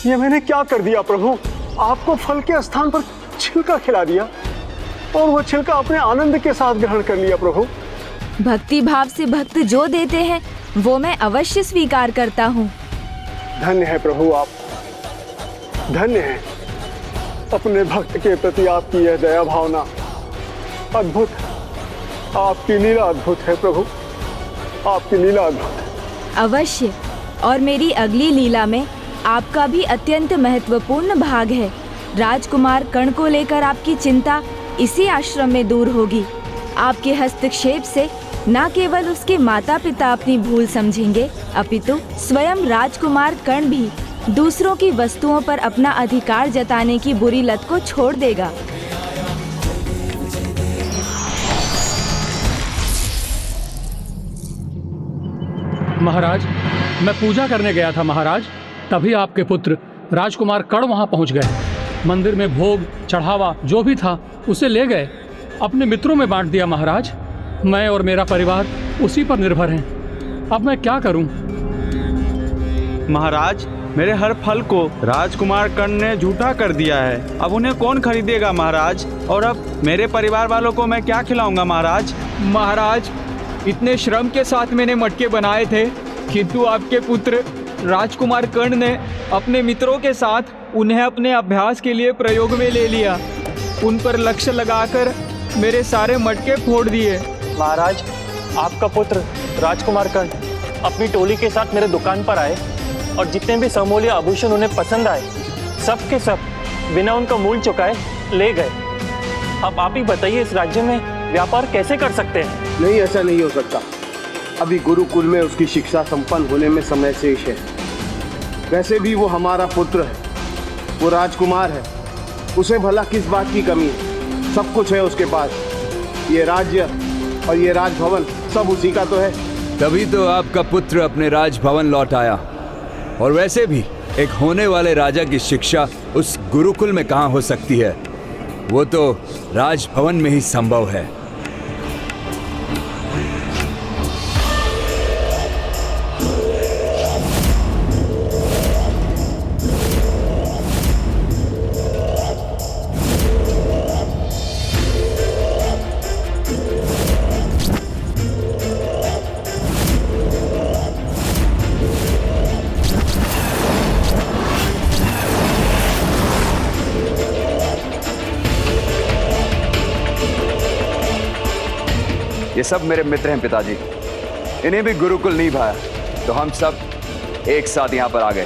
ये मैंने क्या कर दिया प्रभु? आपको फल के स्थान पर छिलका खिला दिया और वो छिलका अपने आनंद के साथ ग्रहण कर लिया प्रभु। भक्ति भाव से भक्त जो देते हैं वो मैं अवश्य स्वीकार करता हूँ। धन्य है प्रभु आप, धन्य है। अपने भक्त के प्रति आपकी यह दया भावना अद्भुत, आपकी लीला अद्भुत है प्रभु, आपकी लीला अद्भुत। अवश्य, और मेरी अगली लीला में आपका भी अत्यंत महत्वपूर्ण भाग है। राजकुमार कर्ण को लेकर आपकी चिंता इसी आश्रम में दूर होगी। आपके हस्तक्षेप से न केवल उसके माता पिता अपनी भूल समझेंगे, अपितु स्वयं राजकुमार कर्ण भी दूसरों की वस्तुओं पर अपना अधिकार जताने की बुरी लत को छोड़ देगा। महाराज, मैं पूजा करने गया था महाराज, तभी आपके पुत्र राजकुमार कर्ण वहां पहुंच गए। मंदिर में भोग चढ़ावा जो भी था उसे ले गए, अपने मित्रों में बांट दिया महाराज। मैं और मेरा परिवार उसी पर निर्भर हैं। अब मैं क्या करूं? महाराज, मेरे हर फल को राजकुमार कर्ण ने झूठा कर दिया है। अब उन्हें कौन खरीदेगा महाराज? और अब मेरे परिवार वालों को मैं क्या खिलाऊंगा महाराज? महाराज, इतने श्रम के साथ मैंने मटके बनाए थे, किंतु आपके पुत्र राजकुमार कर्ण ने अपने मित्रों के साथ उन्हें अपने अभ्यास के लिए प्रयोग में ले लिया। उन पर लक्ष्य लगाकर मेरे सारे मटके फोड़ दिए। महाराज, आपका पुत्र राजकुमार कर्ण अपनी टोली के साथ मेरे दुकान पर आए और जितने भी समूल्य आभूषण उन्हें पसंद आए सब के सब बिना उनका मूल्य चुकाए ले गए। अब आप ही बताइए, इस राज्य में व्यापार कैसे कर सकते हैं? नहीं, ऐसा नहीं हो सकता। अभी गुरुकुल में उसकी शिक्षा संपन्न होने में समय शेष है। वैसे भी वो हमारा पुत्र है, वो राजकुमार है, उसे भला किस बात की कमी है? सब कुछ है उसके पास। ये राज्य और ये राजभवन सब उसी का तो है। तभी तो आपका पुत्र अपने राजभवन लौट आया। और वैसे भी एक होने वाले राजा की शिक्षा उस गुरुकुल में कहाँ हो सकती है? वो तो राजभवन में ही संभव है। ये सब मेरे मित्र हैं पिताजी, इन्हें भी गुरुकुल नहीं भाया तो हम सब एक साथ यहाँ पर आ गए।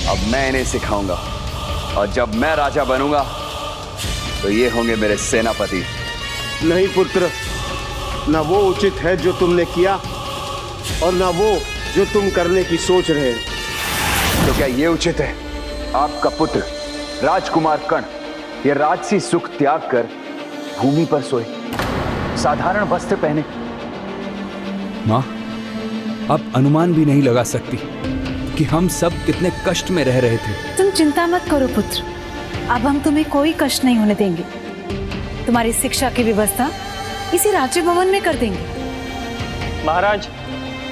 अब मैं इन्हें सिखाऊंगा और जब मैं राजा बनूंगा तो ये होंगे मेरे सेनापति। नहीं पुत्र, ना वो उचित है जो तुमने किया और ना वो जो तुम करने की सोच रहे हो। तो क्या ये उचित है? आपका पुत्र राजकुमार कर्ण ये राजसी सुख त्याग कर भूमि पर सोए, साधारण वस्त्र पहने। माँ, अब अनुमान भी नहीं लगा सकती कि हम सब कितने कष्ट में रह रहे थे। तुम चिंता मत करो पुत्र, अब हम तुम्हें कोई कष्ट नहीं होने देंगे। तुम्हारी शिक्षा की व्यवस्था इसी राज्य भवन में कर देंगे। महाराज,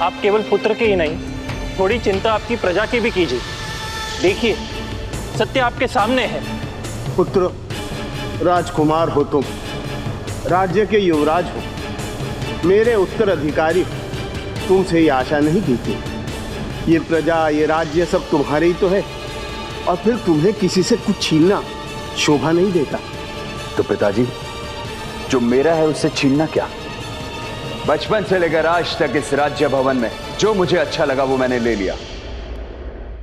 आप केवल पुत्र के ही नहीं, थोड़ी चिंता आपकी प्रजा की भी कीजिए। देखिए, सत्य आपके सामने है। पुत्र, राजकुमार हो तुम, राज्य के युवराज हो, मेरे उत्तराधिकारी हो, तुमसे ये आशा नहीं की थी। ये प्रजा, ये राज्य सब तुम्हारे ही तो है, और फिर तुम्हें किसी से कुछ छीनना शोभा नहीं देता। तो पिताजी, जो मेरा है उससे छीनना क्या? बचपन से लेकर आज तक इस राज्य भवन में जो मुझे अच्छा लगा वो मैंने ले लिया।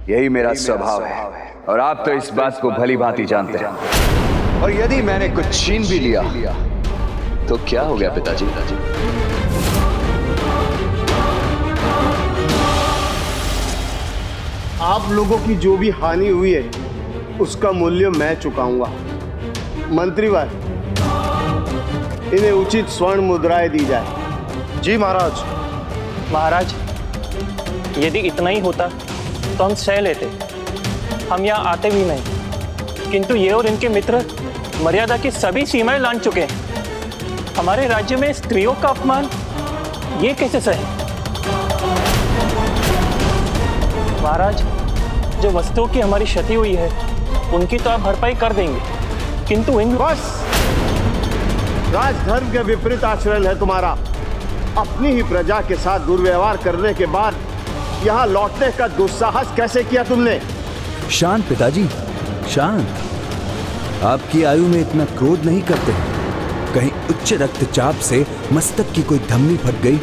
यही मेरा स्वभाव है और आप तो इस बात को भली भांति जानते हैं। और यदि मैंने कुछ छीन भी लिया तो क्या हो गया पिताजी? आप लोगों की जो भी हानि हुई है उसका मूल्य मैं चुकाऊंगा। मंत्रीवर, इन्हें उचित स्वर्ण मुद्राएं दी जाए। जी महाराज। महाराज, यदि इतना ही होता तो हम सह लेते, हम यहाँ आते भी नहीं। किंतु ये और इनके मित्र मर्यादा की सभी सीमाएं लांघ चुके हैं। हमारे राज्य में स्त्रियों का अपमान ये कैसे सहे? महाराज, जो वस्तुओं की हमारी क्षति हुई है उनकी तो आप भरपाई कर देंगे, किंतु इन बस, राजधर्म के विपरीत आचरण है तुम्हारा। अपनी ही प्रजा के साथ दुर्व्यवहार करने के बाद यहाँ लौटने का दुस्साहस कैसे किया तुमने? शांत पिताजी, शांत। आपकी आयु में इतना क्रोध नहीं करते। कहीं उच्च रक्तचाप से मस्तक की कोई धमनी फट गई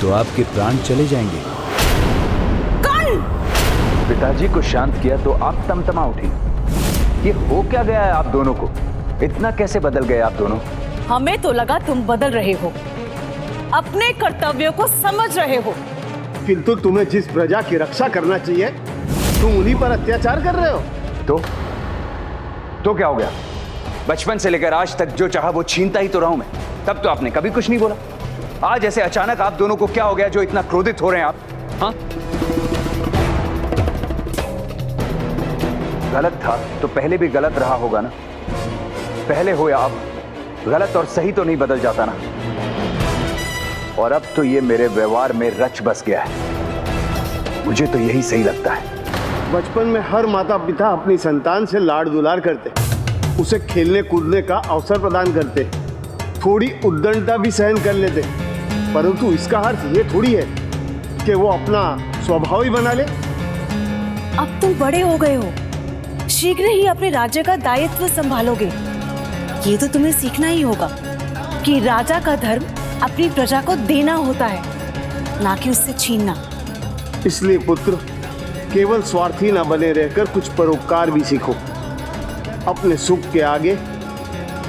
तो आपके प्राण चले जाएंगे। पिताजी को शांत किया तो आप तमतमा उठी। ये हो क्या गया है आप दोनों को? इतना कैसे बदल गए आप दोनों? हमें तो लगा तुम बदल रहे हो, अपने कर्तव्यों को समझ रहे हो, किंतु तुम्हें जिस प्रजा की रक्षा करना चाहिए तुम उन्हीं पर अत्याचार कर रहे हो। तो क्या हो गया? बचपन से लेकर आज तक जो चाहा वो छीनता ही तो रहा हूं मैं। तब तो आपने कभी कुछ नहीं बोला। आज ऐसे अचानक आप दोनों को क्या हो गया जो इतना क्रोधित हो रहे हैं आप? हाँ, गलत था तो पहले भी गलत रहा होगा ना। पहले हो या अब, गलत और सही तो नहीं बदल जाता ना। और अब तो ये मेरे व्यवहार में रच बस गया है। मुझे तो यही सही लगता है। बचपन में हर माता पिता अपनी संतान से लाड़ दुलार करते, उसे खेलने कूदने का अवसर प्रदान करते, थोड़ी उद्दंडता भी सहन कर लेते, परंतु इसका अर्थ ये थोड़ी है कि वो अपना स्वभाव ही बना ले। अब तुम बड़े हो गए हो, शीघ्र ही अपने राज्य का दायित्व संभालोगे। ये तो तुम्हें सीखना ही होगा कि राजा का धर्म अपनी प्रजा को देना होता है, ना कि उससे छीनना। इसलिए पुत्र, केवल स्वार्थी न बने रहकर कुछ परोपकार भी सीखो। अपने सुख के आगे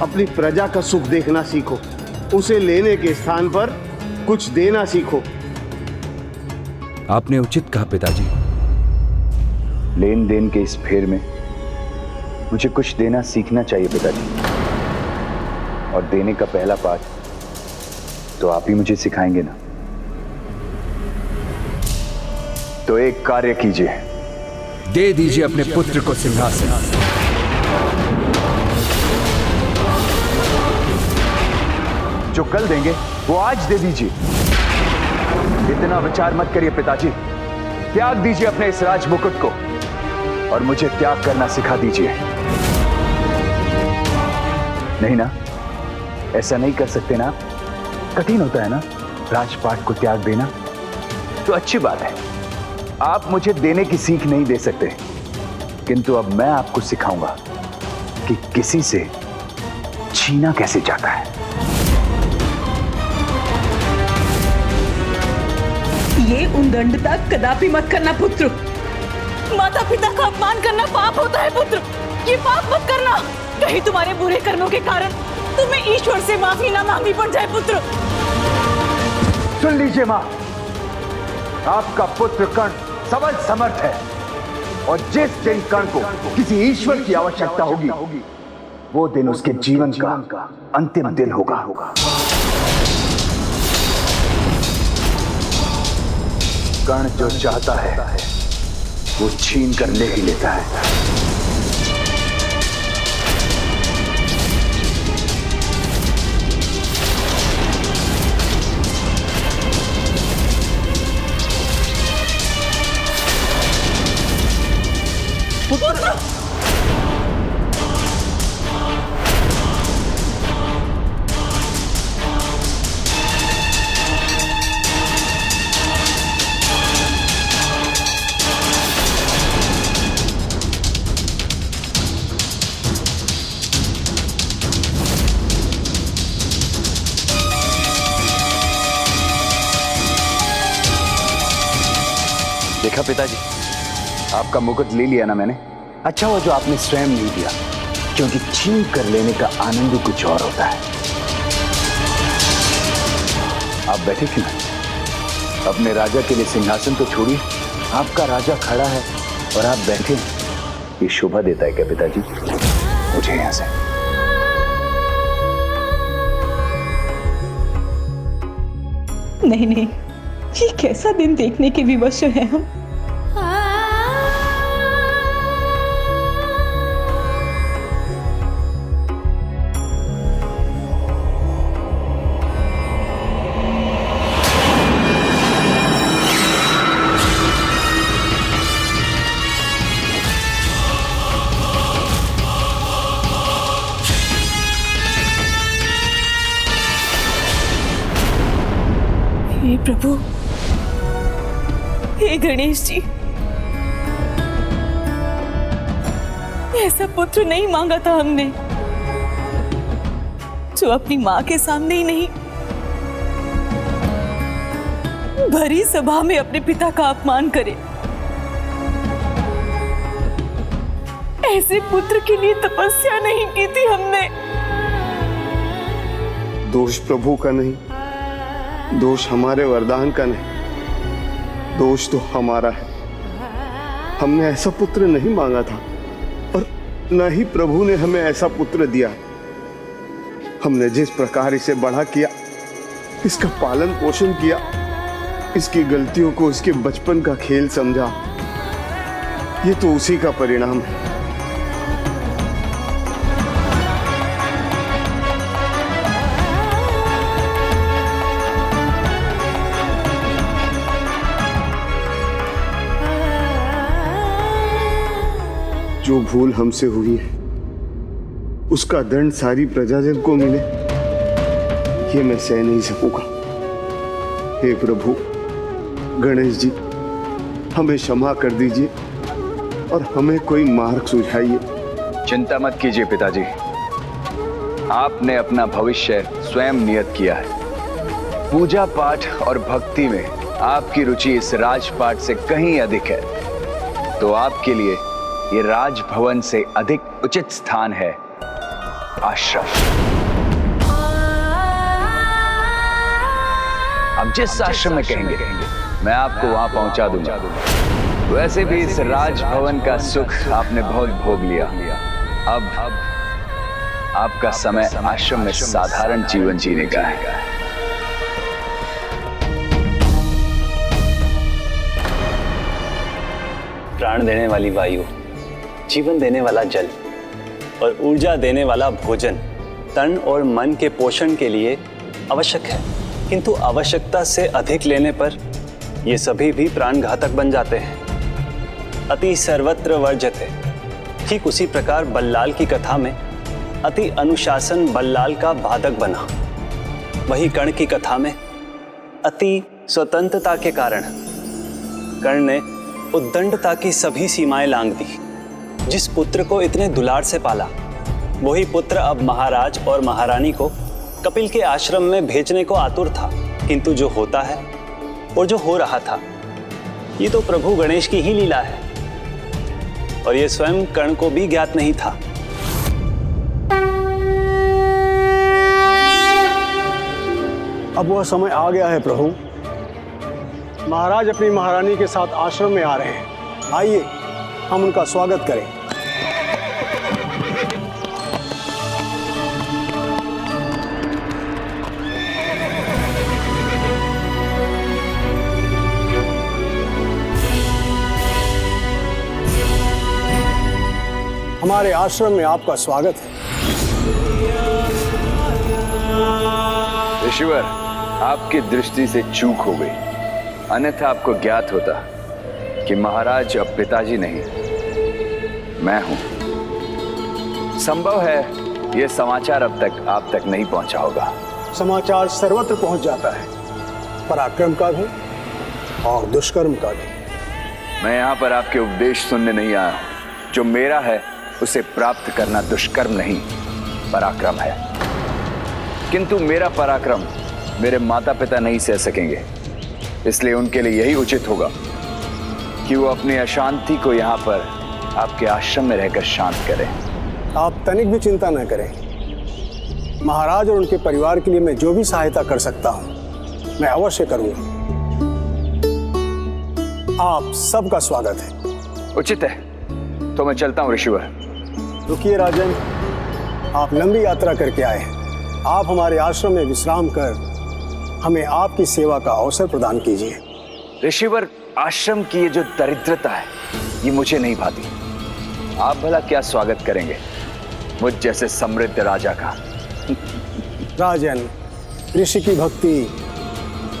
अपनी प्रजा का सुख देखना सीखो। उसे लेने के स्थान पर कुछ देना सीखो। आपने उचित कहा पिताजी। लेन देन के इस फेर में मुझे कुछ देना सीखना चाहिए पिताजी। और देने का पहला पाठ तो आप ही मुझे सिखाएंगे ना। तो एक कार्य कीजिए, दे दीजिए अपने पुत्र को सिंहासन। जो कल देंगे वो आज दे दीजिए। इतना विचार मत करिए पिताजी। त्याग दीजिए अपने इस राज मुकुट को और मुझे त्याग करना सिखा दीजिए। नहीं ना, ऐसा नहीं कर सकते ना? कठिन होता है ना राजपाट को त्याग देना। तो अच्छी बात है, आप मुझे देने की सीख नहीं दे सकते, किंतु अब मैं आपको सिखाऊंगा कि किसी से छीना कैसे जाता है। ये उद्दंडता कदापि मत करना पुत्र। माता पिता का अपमान करना पाप होता है पुत्र। ये पाप मत करना। कहीं तुम्हारे बुरे कर्मों के कारण तुम्हें ईश्वर से माफी ना मांगनी पड़ जाए पुत्र। सुन लीजिए मां, आपका पुत्र कर्ण सबल समर्थ है और जिस दिन कर्ण को किसी ईश्वर की आवश्यकता होगी वो दिन उसके जीवन का अंतिम दिन होगा। कर्ण जो चाहता है वो छीन कर ले ही लेता है। देखा पिताजी, आपका मुकुट ले लिया ना मैंने। अच्छा हुआ जो आपने स्वयं नहीं दिया, क्योंकि छीन कर लेने का आनंद ही कुछ और होता है। आप बैठे क्यों? अपने राजा के लिए सिंहासन तो छोड़िए, आपका राजा खड़ा है और आप बैठे हैं। ये शोभा देता है क्या पिताजी? मुझे यहां से नहीं नहीं, ये कैसा दिन देखने के विवश हैं हम। हे प्रभु, हे गणेश जी, ऐसा पुत्र नहीं मांगा था हमने जो अपनी माँ के सामने ही नहीं, भरी सभा में अपने पिता का अपमान करे। ऐसे पुत्र के लिए तपस्या नहीं की थी हमने। दोष प्रभु का नहीं, दोष हमारे वरदान का नहीं, दोष तो हमारा है। हमने ऐसा पुत्र नहीं मांगा था और न ही प्रभु ने हमें ऐसा पुत्र दिया। हमने जिस प्रकार इसे बड़ा किया, इसका पालन पोषण किया, इसकी गलतियों को इसके बचपन का खेल समझा, ये तो उसी का परिणाम है। जो भूल हमसे हुई है उसका दंड सारी प्रजाजन को मिले, ये मैं सह नहीं सकूंगा। हे प्रभु गणेश जी, हमें क्षमा कर दीजिए और हमें कोई मार्ग सुझाइए। चिंता मत कीजिए पिताजी, आपने अपना भविष्य स्वयं नियत किया है। पूजा पाठ और भक्ति में आपकी रुचि इस राजपाट से कहीं अधिक है, तो आपके लिए ये राजभवन से अधिक उचित स्थान है आश्रम। अब जिस आश्रम में कहेंगे मैं आपको वहां पहुंचा दूंगा। वैसे भी इस राजभवन का सुख आपने बहुत भोग लिया, अब आपका समय आश्रम में साधारण जीवन जीने का है। प्राण देने वाली वायु, जीवन देने वाला जल और ऊर्जा देने वाला भोजन तन और मन के पोषण के लिए आवश्यक है, किंतु आवश्यकता से अधिक लेने पर ये सभी भी प्राणघातक बन जाते हैं। अति सर्वत्र वर्जते। ठीक उसी प्रकार बल्लाल की कथा में अति अनुशासन बल्लाल का बाधक बना। वही कर्ण की कथा में अति स्वतंत्रता के कारण कर्ण ने उद्दंडता की सभी सीमाएं लांघ दी। जिस पुत्र को इतने दुलार से पाला, वही पुत्र अब महाराज और महारानी को कपिल के आश्रम में भेजने को आतुर था, किंतु जो होता है और जो हो रहा था, ये तो प्रभु गणेश की ही लीला है और ये स्वयं कर्ण को भी ज्ञात नहीं था। अब वह समय आ गया है प्रभु। महाराज अपनी महारानी के साथ आश्रम में आ रहे हैं। आइए हम उनका स्वागत करें। हमारे आश्रम में आपका स्वागत है। ऋषिवर, आपकी दृष्टि से चूक हो गई, अन्यथा आपको ज्ञात होता कि महाराज अब पिताजी नहीं, मैं हूं। संभव है यह समाचार अब तक आप तक नहीं पहुंचा होगा। समाचार सर्वत्र पहुंच जाता है, पराक्रम का भी और दुष्कर्म का भी। मैं यहाँ पर आपके उपदेश सुनने नहीं आया हूं। जो मेरा है उसे प्राप्त करना दुष्कर्म नहीं, पराक्रम है। किंतु मेरा पराक्रम मेरे माता पिता नहीं सह सकेंगे, इसलिए उनके लिए यही उचित होगा कि वो अपनी अशांति को यहाँ पर आपके आश्रम में रहकर शांत करें। आप तनिक भी चिंता न करें। महाराज और उनके परिवार के लिए मैं जो भी सहायता कर सकता हूँ मैं अवश्य करूंगा। आप सबका स्वागत है। उचित है, तो मैं चलता हूँ ऋषिवर। रुकिए राजन, आप लंबी यात्रा करके आए हैं। आप हमारे आश्रम में विश्राम कर हमें आपकी सेवा का अवसर प्रदान कीजिए। ऋषिवर, आश्रम की ये जो दरिद्रता है ये मुझे नहीं भाती। आप भला क्या स्वागत करेंगे मुझ जैसे समृद्ध राजा का? राजन, ऋषि की भक्ति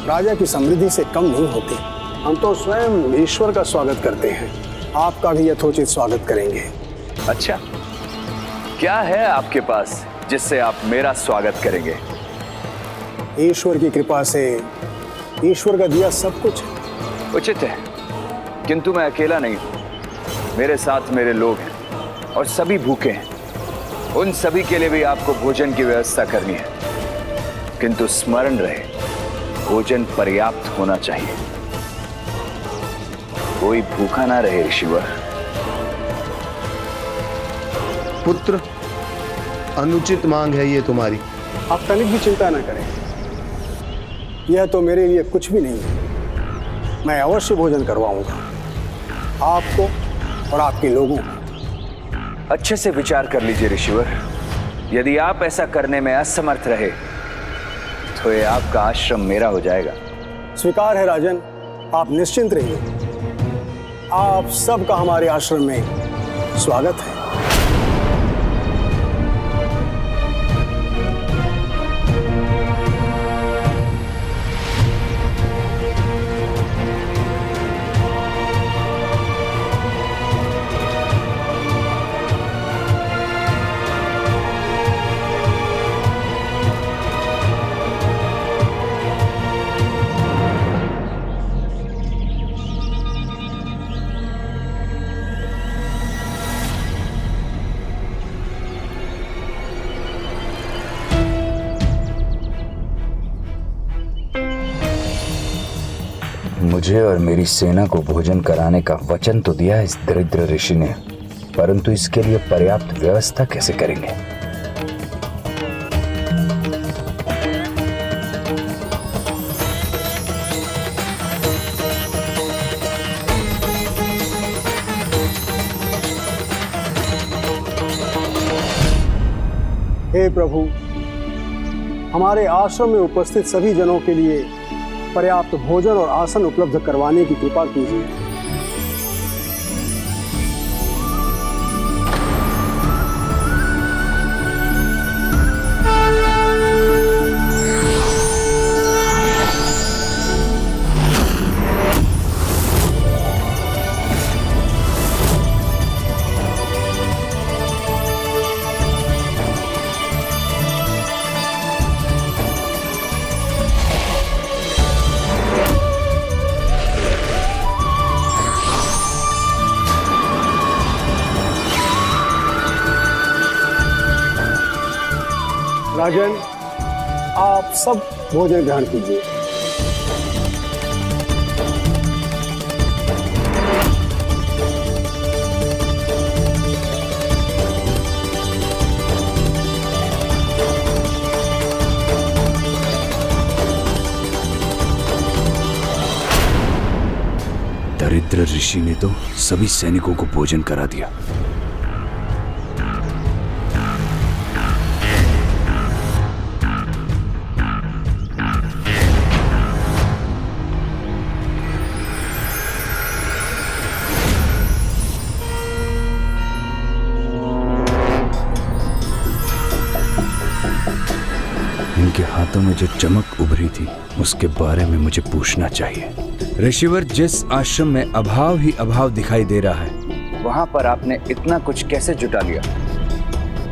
राजा की समृद्धि से कम नहीं होती। हम तो स्वयं ईश्वर का स्वागत करते हैं, आपका भी यथोचित स्वागत करेंगे। अच्छा, क्या है आपके पास जिससे आप मेरा स्वागत करेंगे? ईश्वर की कृपा से ईश्वर का दिया सब कुछ है। उचित है, किंतु मैं अकेला नहीं हूं, मेरे साथ मेरे लोग हैं और सभी भूखे हैं। उन सभी के लिए भी आपको भोजन की व्यवस्था करनी है, किंतु स्मरण रहे भोजन पर्याप्त होना चाहिए, कोई भूखा ना रहे ऋषिवर। पुत्र, अनुचित मांग है ये तुम्हारी। आप तनिक भी चिंता न करें, यह तो मेरे लिए कुछ भी नहीं है। मैं अवश्य भोजन करवाऊंगा आपको और आपके लोगों को। अच्छे से विचार कर लीजिए ऋषिवर, यदि आप ऐसा करने में असमर्थ रहे तो ये आपका आश्रम मेरा हो जाएगा। स्वीकार है राजन, आप निश्चिंत रहिए, आप सबका हमारे आश्रम में स्वागत है। मुझे और मेरी सेना को भोजन कराने का वचन तो दिया इस दरिद्र ऋषि ने, परंतु इसके लिए पर्याप्त व्यवस्था कैसे करेंगे? हे प्रभु, हमारे आश्रम में उपस्थित सभी जनों के लिए पर्याप्त भोजन और आसन उपलब्ध करवाने की कृपा कीजिए। राजन, आप सब भोजन ग्रहण कीजिए। दरिद्र ऋषि ने तो सभी सैनिकों को भोजन करा दिया। इनके हाथों में जो चमक उभरी थी उसके बारे में मुझे पूछना चाहिए। ऋषिवर, जिस आश्रम में अभाव ही अभाव दिखाई दे रहा है, वहां पर आपने इतना कुछ कैसे जुटा लिया?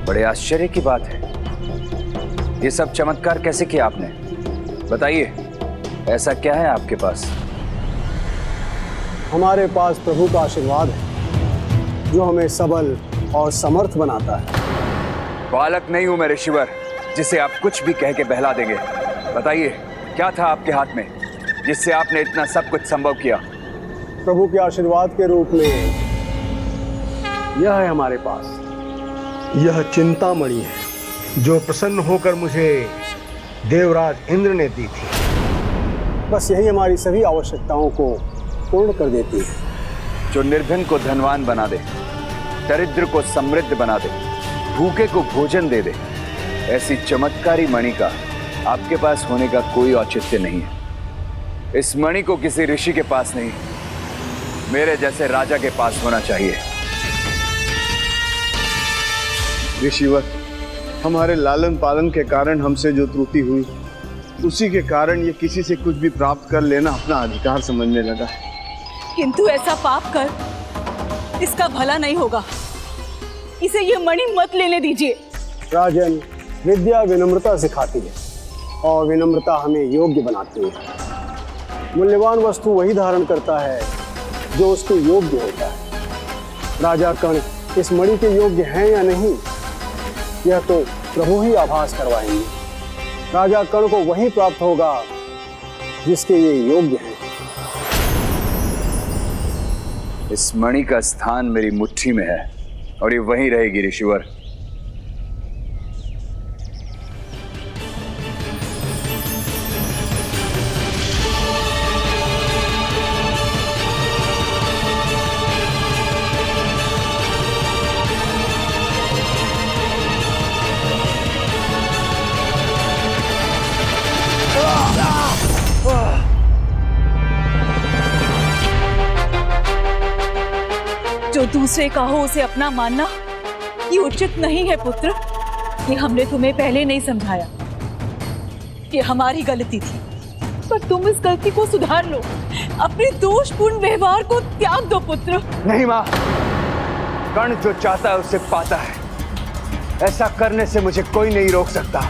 बड़े आश्चर्य की बात है। ये सब चमत्कार कैसे किया आपने? बताइए, ऐसा क्या है आपके पास? हमारे पास प्रभु का आशीर्वाद है जो हमें सबल और समर्थ बनाता है। बालक नहीं हूं मैं ऋषिवर, जिसे आप कुछ भी कह के बहला देंगे। बताइए, क्या था आपके हाथ में जिससे आपने इतना सब कुछ संभव किया? प्रभु के आशीर्वाद के रूप में यह है हमारे पास। यह चिंतामणि है जो प्रसन्न होकर मुझे देवराज इंद्र ने दी थी। बस यही हमारी सभी आवश्यकताओं को पूर्ण कर देती है। जो निर्धन को धनवान बना दे, दरिद्र को समृद्ध बना दे, भूखे को भोजन दे दे, ऐसी चमत्कारी मणि का आपके पास होने का कोई औचित्य नहीं है। इस मणि को किसी ऋषि के पास नहीं, मेरे जैसे राजा के पास होना चाहिए। ऋषिवर, हमारे लालन पालन के कारण हमसे जो त्रुटि हुई, उसी के कारण ये किसी से कुछ भी प्राप्त कर लेना अपना अधिकार समझने लगा है। किंतु ऐसा पाप कर इसका भला नहीं होगा। इसे ये मणि मत लेने दीजिए। राजन, विद्या विनम्रता सिखाती है और विनम्रता हमें योग्य बनाती है। मूल्यवान वस्तु वही धारण करता है जो उसके योग्य होता है। राजा कर्ण इस मणि के योग्य हैं या नहीं, यह तो प्रभु ही आभास करवाएंगे। राजा कर्ण को वही प्राप्त होगा जिसके ये योग्य हैं। इस मणि का स्थान मेरी मुट्ठी में है और ये वहीं रहेगी ऋषिवर। जो दूसरे का हो उसे अपना मानना ये उचित नहीं है पुत्र। ये हमने तुम्हें पहले नहीं समझाया। ये हमारी गलती थी, पर तुम इस गलती को सुधार लो। अपने दोषपूर्ण व्यवहार को त्याग दो पुत्र। नहीं माँ, कर्ण जो चाहता है उसे पाता है। ऐसा करने से मुझे कोई नहीं रोक सकता।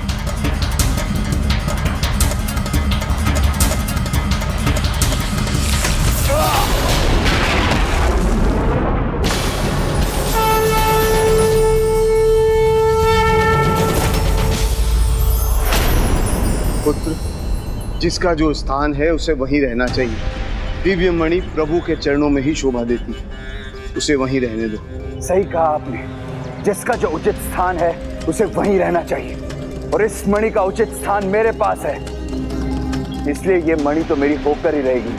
पुत्र, जिसका जो स्थान है उसे वहीं रहना चाहिए। दिव्य मणि प्रभु के चरणों में ही शोभा देती है, उसे वहीं रहने दो। सही कहा आपने, जिसका जो उचित स्थान है उसे वहीं रहना चाहिए और इस मणि का उचित स्थान मेरे पास है, इसलिए ये मणि तो मेरी होकर ही रहेगी।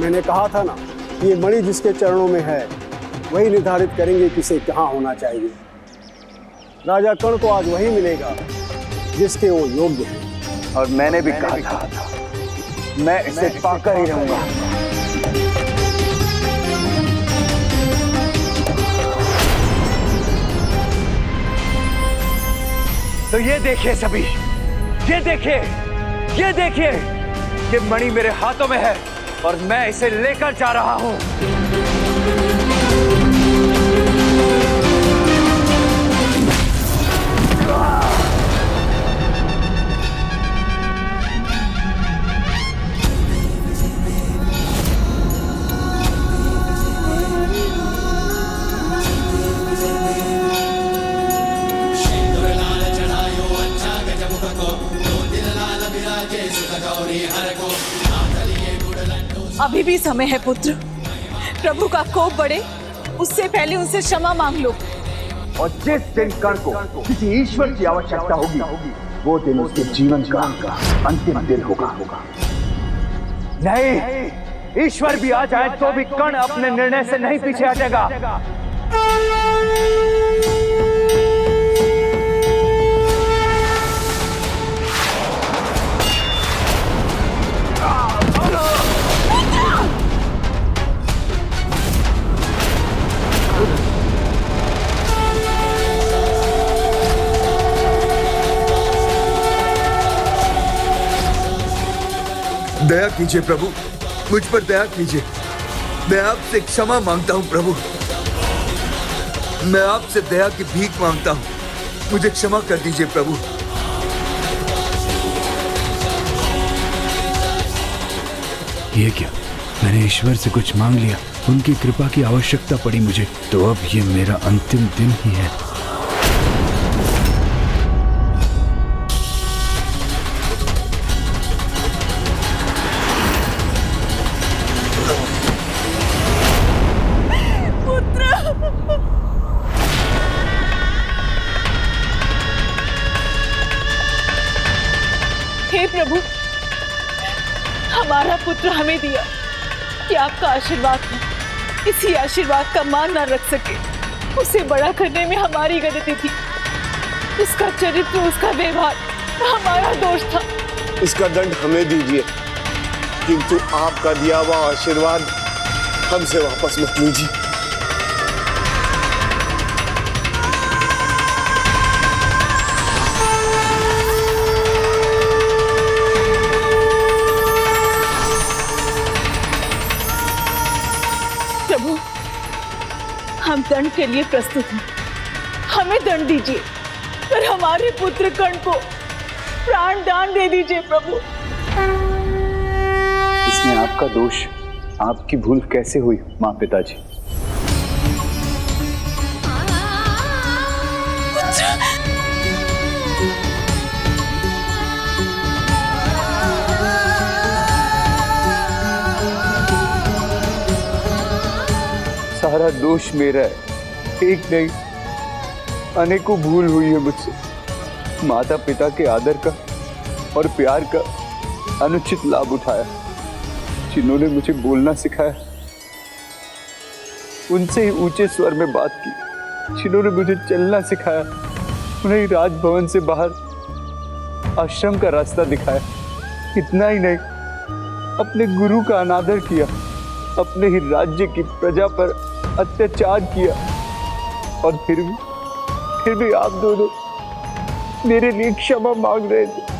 मैंने कहा था ना, ये मणि जिसके चरणों में है वही निर्धारित करेंगे कि इसे कहाँ होना चाहिए। राजा कर्ण को आज वही मिलेगा जिसके वो योग्य है। और मैंने भी कहा था मैं इसे पाकर ही रहूंगा। तो ये देखिए सभी, ये देखिए, ये देखिए, ये मणि मेरे हाथों में है और मैं इसे लेकर जा रहा हूं। अभी भी समय है पुत्र। प्रभु का कोप बढ़े उससे पहले उनसे क्षमा मांग लो। और जिस दिन कर्ण को किसी ईश्वर की आवश्यकता होगी, वो दिन उसके जीवन का अंतिम दिन होगा। नहीं, ईश्वर भी आ जाए तो भी कर्ण अपने निर्णय से नहीं पीछे हटेगा। दया कीजिए प्रभु, मुझ पर दया कीजिए। मैं आपसे क्षमा मांगता हूँ प्रभु, मैं आपसे दया की भीख मांगता हूँ, मुझे क्षमा कर दीजिए प्रभु। ये क्या, मैंने ईश्वर से कुछ मांग लिया, उनकी कृपा की आवश्यकता पड़ी मुझे, तो अब ये मेरा अंतिम दिन ही है। हे प्रभु, हमारा पुत्र हमें दिया कि आपका आशीर्वाद हो, इसी आशीर्वाद का मान न रख सके, उसे बड़ा करने में हमारी गलती थी। उसका चरित्र, उसका व्यवहार हमारा दोष था। इसका दंड हमें दीजिए, किंतु आपका दिया हुआ आशीर्वाद हमसे वापस मत लीजिए। प्रभु, हम दंड के लिए प्रस्तुत हैं, हमें दंड दीजिए, पर हमारे पुत्र कर्ण को प्राण दान दे दीजिए प्रभु। आपका दोष, आपकी भूल कैसे हुई माँ पिताजी? सारा दोष मेरा है, एक नहीं अनेकों भूल हुई है मुझसे। माता पिता के आदर का और प्यार का अनुचित लाभ उठाया, जिन्होंने मुझे बोलना सिखाया, उनसे ही ऊंचे स्वर में बात की, जिन्होंने मुझे चलना सिखाया, उन्हें राजभवन से बाहर आश्रम का रास्ता दिखाया। इतना ही नहीं, अपने गुरु का अनादर किया, अपने ही राज्य की प्रजा पर अत्याचार किया, और फिर भी आप दोनों मेरे लिए क्षमा मांग रहे थे।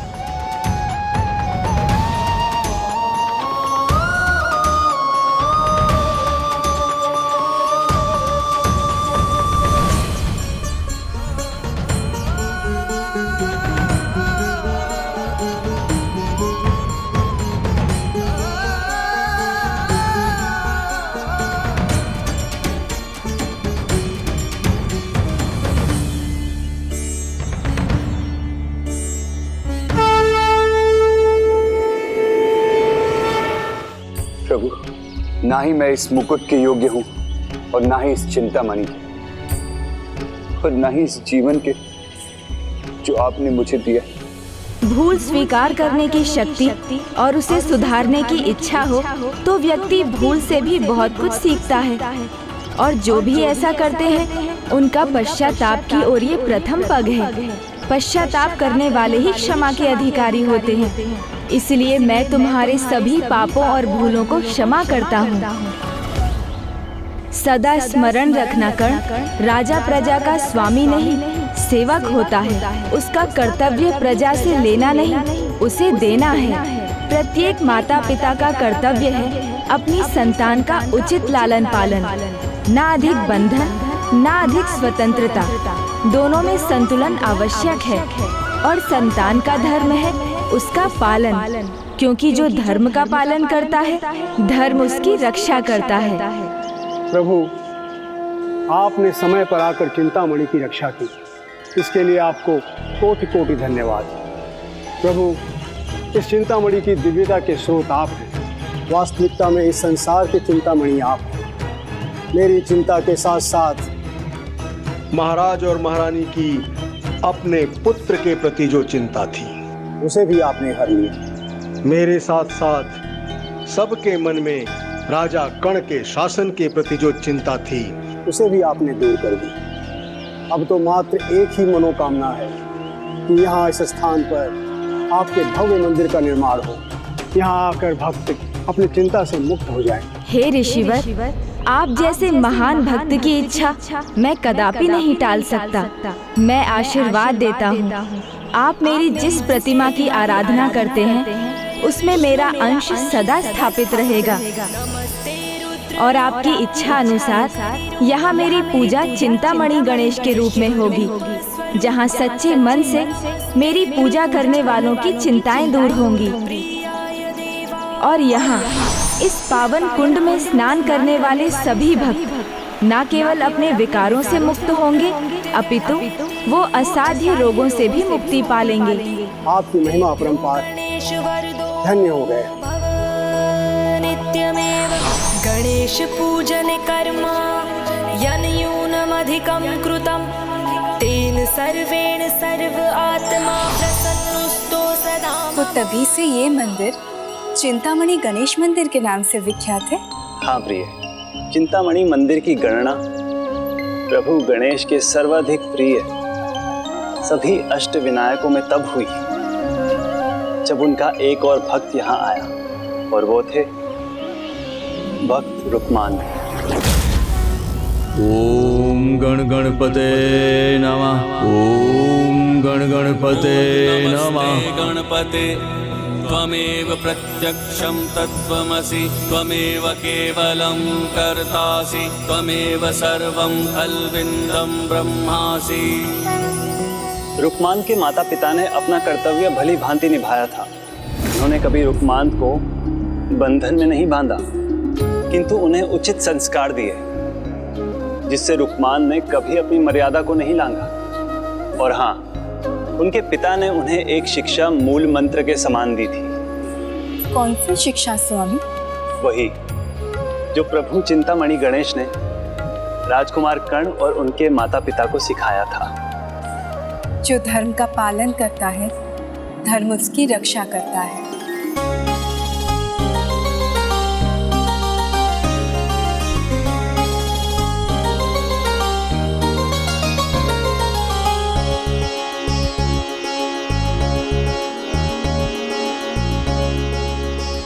प्रभु, ना ही मैं इस मुकुट के योग्य हूं और ना ही इस चिंतामणि के, और ना ही इस जीवन के जो आपने मुझे दिया। भूल स्वीकार करने की शक्ति और उसे सुधारने की इच्छा हो तो व्यक्ति भूल से भी बहुत कुछ सीखता है, और जो भी ऐसा करते हैं उनका पश्चाताप की ओर ये प्रथम पग है। पश्चाताप करने वाले ही क्षमा के अधिकारी होते हैं। इसलिए मैं तुम्हारे सभी पापों और भूलों को क्षमा करता हूँ। सदा स्मरण रखना, कर्ण राजा प्रजा का स्वामी नहीं सेवक होता है। उसका कर्तव्य प्रजा से लेना नहीं, उसे देना है। प्रत्येक माता पिता का कर्तव्य है अपनी संतान का उचित लालन पालन। ना अधिक बंधन, ना अधिक स्वतंत्रता, दोनों में संतुलन आवश्यक है। और संतान का धर्म है उसका पालन, क्योंकि जो धर्म का पालन करता है धर्म उसकी रक्षा करता है। प्रभु, आपने समय पर आकर चिंतामणि की रक्षा की, इसके लिए आपको कोटि कोटि धन्यवाद। प्रभु, इस चिंतामणि की दिव्यता के स्रोत आप हैं। वास्तविकता में इस संसार के चिंतामणि आप हैं। मेरी चिंता के साथ साथ महाराज और महारानी की अपने पुत्र के प्रति जो चिंता थी, उसे भी आपने हर लिया। मेरे साथ साथ सबके मन में राजा कर्ण के शासन के प्रति जो चिंता थी, उसे भी आपने दूर कर दी। अब तो मात्र एक ही मनोकामना है कि यहाँ इस स्थान पर आपके भव्य मंदिर का निर्माण हो। यहाँ आकर भक्त अपनी चिंता से मुक्त हो जाए। हे ऋषिवर, आप जैसे महान भक्त की इच्छा मैं कदापि नहीं टाल सकता। मैं आशीर्वाद देता हूँ, आप मेरी जिस प्रतिमा की आराधना करते हैं उसमें मेरा अंश सदा स्थापित रहेगा। और आपकी इच्छा अनुसार यहाँ मेरी पूजा चिंतामणि गणेश के रूप में होगी, जहाँ सच्चे मन से मेरी पूजा करने वालों की चिंताएं दूर होंगी। और यहाँ इस पावन कुंड में स्नान करने वाले सभी भक्त न केवल अपने विकारों से मुक्त होंगे, अपितु वो असाध्य रोगों से भी मुक्ति पालेंगे। आपकी महिमा अपरंपार, धन्य हो गए। गणेश पूजन कर्म यन्यूनमधिकं कृतं तेन सर्वेण सर्व आत्मा प्रसन्नस्तु सदा। तो तभी से ये मंदिर चिंतामणि गणेश मंदिर के नाम से विख्यात है। हाँ प्रिय, चिंतामणि मंदिर की गणना प्रभु गणेश के सर्वाधिक प्रिय सभी अष्ट विनायकों में तब हुई जब उनका एक और भक्त यहाँ आया, और वो थे भक्त रुक्मान। ओम गण गणपते नमः। ओम गण गणपते नमः। गणपते त्वमेव प्रत्यक्षं तत्त्वमसि, त्वमेव केवलं कर्तासि, त्वमेव सर्वं खल्विन्दं ब्रह्मासि। रुक्मान के माता पिता ने अपना कर्तव्य भली भांति निभाया था। उन्होंने कभी रुक्मान को बंधन में नहीं बांधा, किंतु उन्हें उचित संस्कार दिए, जिससे रुक्मान ने कभी अपनी मर्यादा को नहीं लांघा। और हाँ, उनके पिता ने उन्हें एक शिक्षा मूल मंत्र के समान दी थी। कौन सी शिक्षा स्वामी? वही जो प्रभु चिंतामणि गणेश ने राजकुमार कर्ण और उनके माता पिता को सिखाया था। जो धर्म का पालन करता है, धर्म उसकी रक्षा करता है।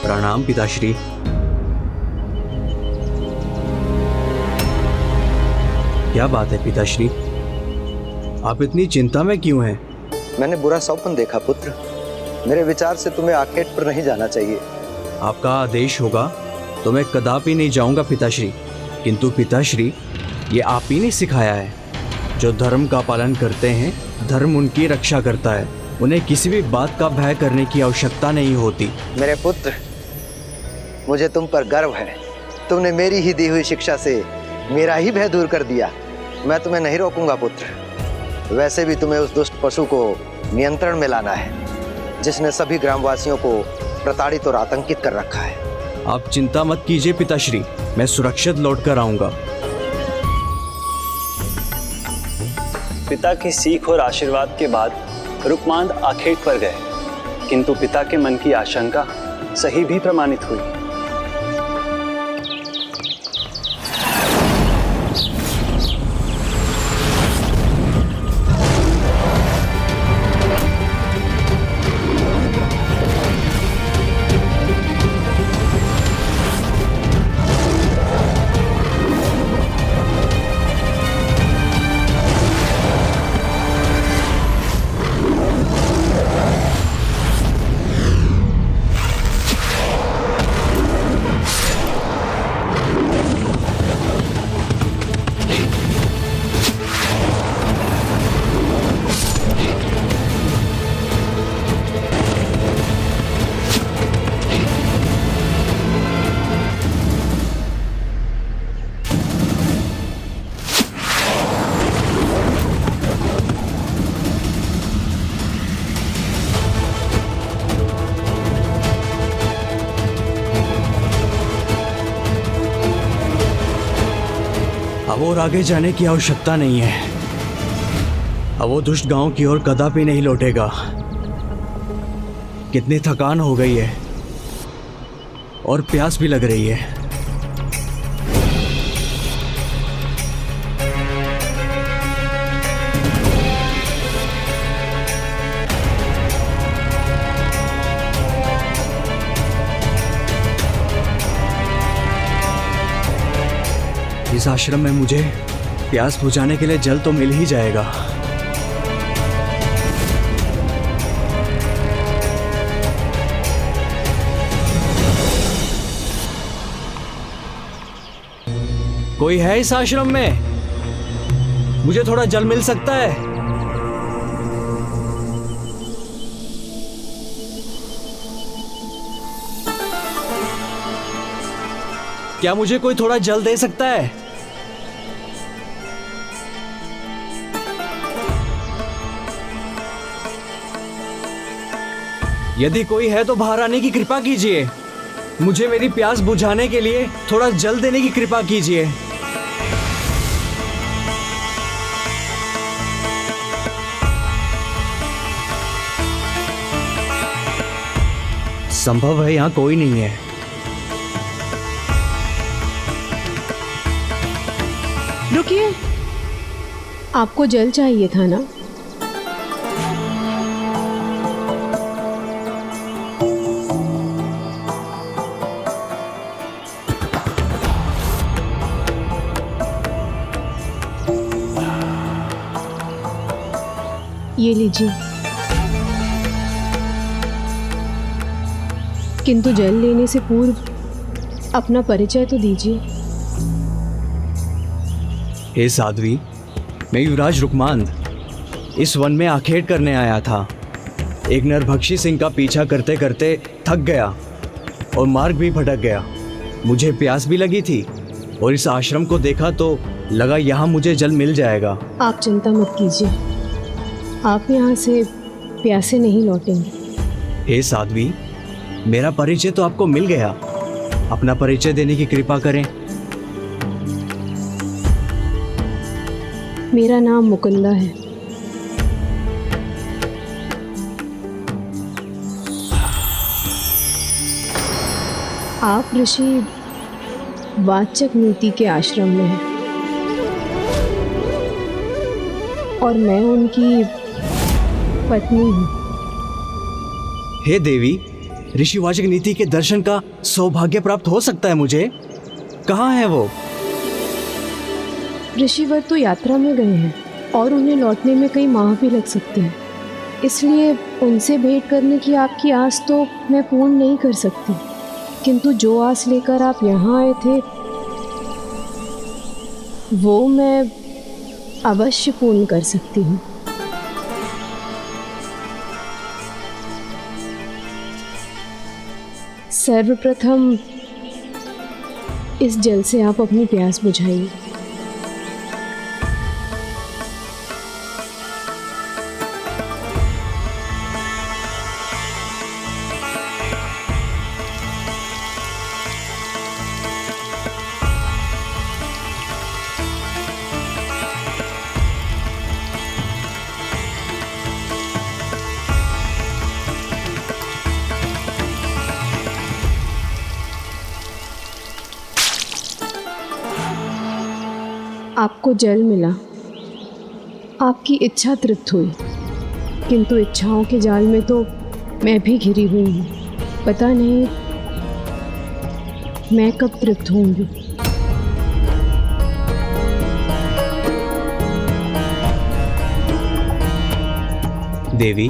प्रणाम पिताश्री। क्या बात है पिताश्री, आप इतनी चिंता में क्यों हैं? मैंने बुरा स्वप्न देखा पुत्र। मेरे विचार से तुम्हें आखेट पर नहीं जाना चाहिए। आपका आदेश होगा तो मैं कदापि नहीं जाऊंगा पिताश्री। किंतु पिताश्री, ये आप ही ने सिखाया है, जो धर्म का पालन करते हैं धर्म उनकी रक्षा करता है। उन्हें किसी भी बात का भय करने की आवश्यकता नहीं होती। मेरे पुत्र, मुझे तुम पर गर्व है। तुमने मेरी ही दी हुई शिक्षा से मेरा ही भय दूर कर दिया। मैं तुम्हें नहीं रोकूंगा पुत्र। वैसे भी तुम्हें उस दुष्ट पशु को नियंत्रण में लाना है, जिसने सभी ग्रामवासियों को प्रताड़ित और आतंकित कर रखा है। आप चिंता मत कीजिए पिताश्री, मैं सुरक्षित लौट कर आऊंगा। पिता की सीख और आशीर्वाद के बाद रुक्मांद आखेट पर गए, किंतु पिता के मन की आशंका सही भी प्रमाणित हुई। अब और आगे जाने की आवश्यकता नहीं है। अब वो दुष्ट गांव की ओर कदापि नहीं लौटेगा। कितनी थकान हो गई है और प्यास भी लग रही है। इस आश्रम में मुझे प्यास बुझाने के लिए जल तो मिल ही जाएगा। कोई है इस आश्रम में? मुझे थोड़ा जल मिल सकता है? क्या मुझे कोई थोड़ा जल दे सकता है? यदि कोई है तो बाहर आने की कृपा कीजिए। मुझे मेरी प्यास बुझाने के लिए थोड़ा जल देने की कृपा कीजिए। संभव है यहाँ कोई नहीं है। रुकिए, आपको जल चाहिए था ना? ये लीजिए। किंतु जल लेने से पूर्व अपना परिचय तो दीजिए। हे साध्वी, मैं युवराज रुक्मांद इस वन में आखेट करने आया था। एक नरभक्षी सिंह का पीछा करते करते थक गया और मार्ग भी भटक गया। मुझे प्यास भी लगी थी और इस आश्रम को देखा तो लगा यहाँ मुझे जल मिल जाएगा। आप चिंता मत कीजिए, आप यहाँ से प्यासे नहीं लौटेंगे। हे साध्वी, मेरा परिचय तो आपको मिल गया, अपना परिचय देने की कृपा करें। मेरा नाम मुकुंदा है। आप ऋषि वाचक नीति के आश्रम में हैं और मैं उनकी पत्नी हूँ। हे देवी, ऋषिवाचक नीति के दर्शन का सौभाग्य प्राप्त हो सकता है मुझे? कहाँ है वो? ऋषिवर तो यात्रा में गए हैं और उन्हें लौटने में कई माह भी लग सकते हैं, इसलिए उनसे भेंट करने की आपकी आस तो मैं पूर्ण नहीं कर सकती, किंतु जो आस लेकर आप यहाँ आए थे वो मैं अवश्य पूर्ण कर सकती हूँ। सर्वप्रथम इस जल से आप अपनी प्यास बुझाइए। आपको जल मिला, आपकी इच्छा तृप्त हुई, किंतु इच्छाओं के जाल में तो मैं भी घिरी हुई हूँ। पता नहीं मैं कब तृप्त होंगी। देवी,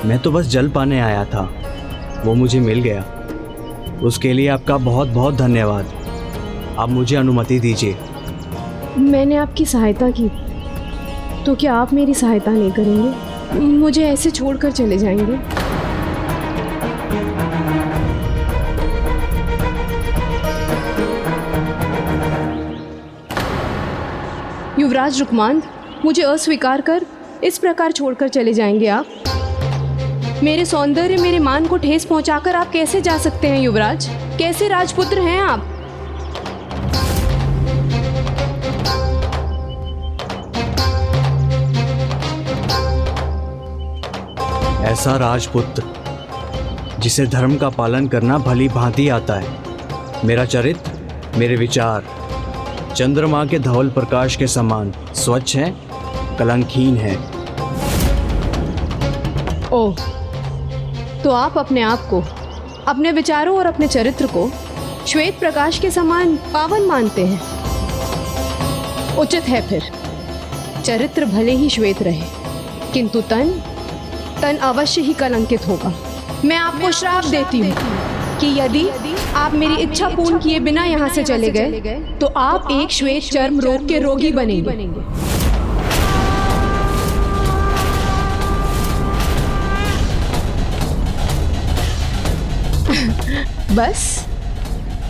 मैं तो बस जल पाने आया था, वो मुझे मिल गया। उसके लिए आपका बहुत बहुत धन्यवाद। आप मुझे अनुमति दीजिए। मैंने आपकी सहायता की, तो क्या आप मेरी सहायता नहीं करेंगे? मुझे ऐसे छोड़कर चले जाएंगे? युवराज रुकमांद, मुझे अस्वीकार कर इस प्रकार छोड़कर चले जाएंगे आप? मेरे सौंदर्य, मेरे मान को ठेस पहुंचाकर आप कैसे जा सकते हैं युवराज? कैसे राजपुत्र हैं आप? ऐसा राजपुत्र जिसे धर्म का पालन करना भली भांति आता है। मेरा चरित्र, मेरे विचार चंद्रमा के धवल प्रकाश के समान स्वच्छ है, कलंकहीन है। ओह, तो आप अपने आप को, अपने विचारों और अपने चरित्र को श्वेत प्रकाश के समान पावन मानते हैं। उचित है फिर, चरित्र भले ही श्वेत रहे, किंतु तन अवश्य ही कलंकित होगा। मैं आपको श्राप देती हूँ कि यदि आप मेरी इच्छा पूर्ण किए बिना यहाँ से चले गए तो आप एक श्वेत चर्म रोग के रोगी बनेंगे। बस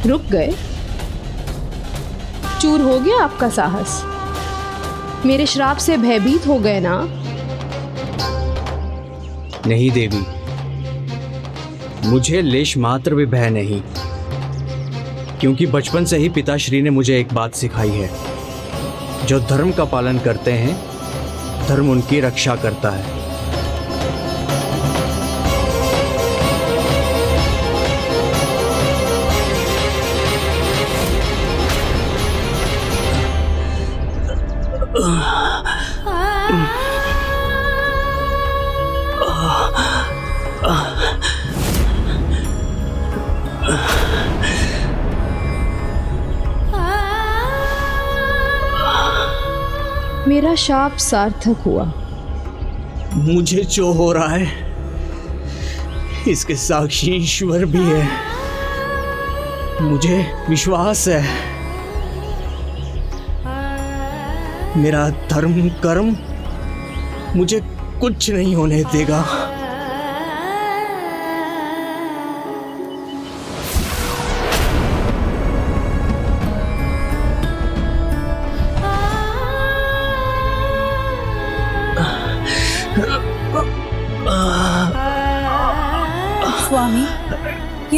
रुक गए? चूर हो गया आपका साहस? मेरे श्राप से भयभीत हो गए ना? नहीं देवी, मुझे लेश मात्र भी भय नहीं, क्योंकि बचपन से ही पिताश्री ने मुझे एक बात सिखाई है, जो धर्म का पालन करते हैं धर्म उनकी रक्षा करता है। मेरा शाप सार्थक हुआ। मुझे जो हो रहा है इसके साक्षी ईश्वर भी है। मुझे विश्वास है मेरा धर्म कर्म मुझे कुछ नहीं होने देगा।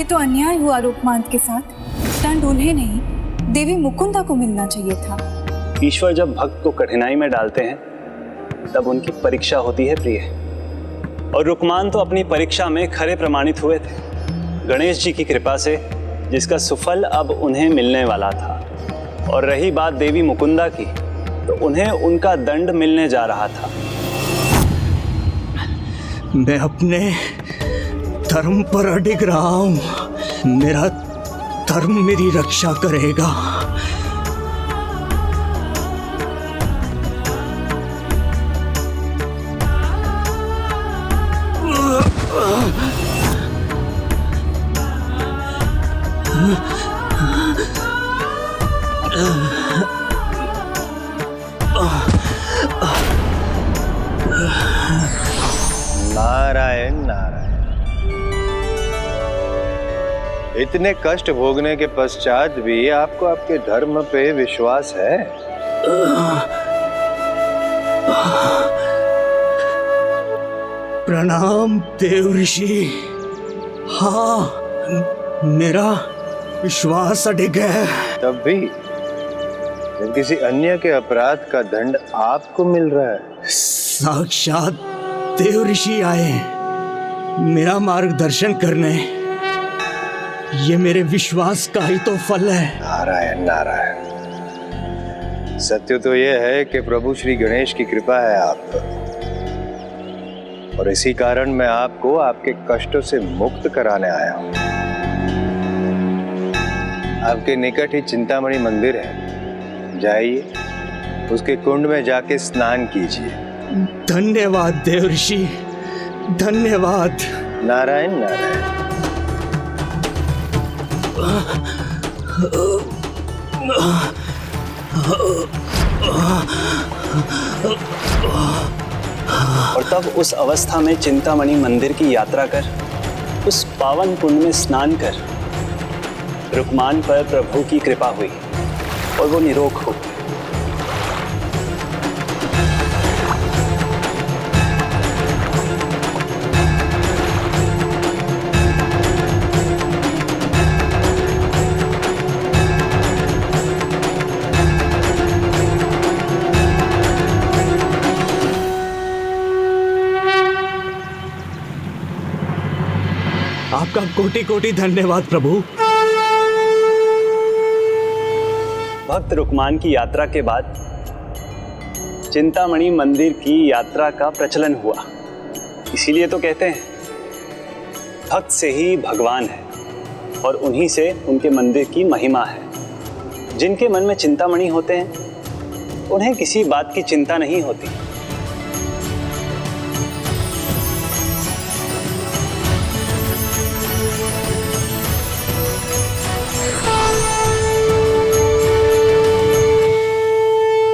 ये तो अन्याय हुआ रूपमांत के साथ। दंड उन्हें नहीं, देवी मुकुंदा को मिलना चाहिए था। ईश्वर जब भक्त को कठिनाई में डालते हैं तब उनकी परीक्षा होती है प्रिय। और रुकमान तो अपनी परीक्षा में खरे प्रमाणित हुए थे, गणेश जी की कृपा से, जिसका सुफल अब उन्हें मिलने वाला था। और रही बात देवी मुकुंदा की, तो उन्हें उनका दंड मिलने जा रहा था। मैं अपने धर्म पर अडिग रहा हूं। मेरा धर्म मेरी रक्षा करेगा। नारायण नारायण। इतने कष्ट भोगने के पश्चात भी आपको आपके धर्म पे विश्वास है? प्रणाम देव ऋषि। हाँ, मेरा विश्वास अडिग है। तब भी जब किसी अन्य के अपराध का दंड आपको मिल रहा है। साक्षात देव ऋषि आए मेरा मार्गदर्शन करने। ये मेरे विश्वास का ही तो फल है। नारायण नारायण। सत्य तो यह है कि प्रभु श्री गणेश की कृपा है आप पर, और इसी कारण मैं आपको आपके कष्टों से मुक्त कराने आया हूं। आपके निकट ही चिंतामणि मंदिर है, जाइए उसके कुंड में जाके स्नान कीजिए। धन्यवाद देव ऋषि, धन्यवाद। नारायण नारायण। और तब उस अवस्था में चिंतामणि मंदिर की यात्रा कर, उस पावन कुंड में स्नान कर, रुकमान पर प्रभु की कृपा हुई और वो निरोग हो। आपका कोटि कोटि धन्यवाद प्रभु। भक्त रुकमान की यात्रा के बाद चिंतामणि मंदिर की यात्रा का प्रचलन हुआ। इसीलिए तो कहते हैं भक्त से ही भगवान है और उन्हीं से उनके मंदिर की महिमा है। जिनके मन में चिंतामणि होते हैं उन्हें किसी बात की चिंता नहीं होती।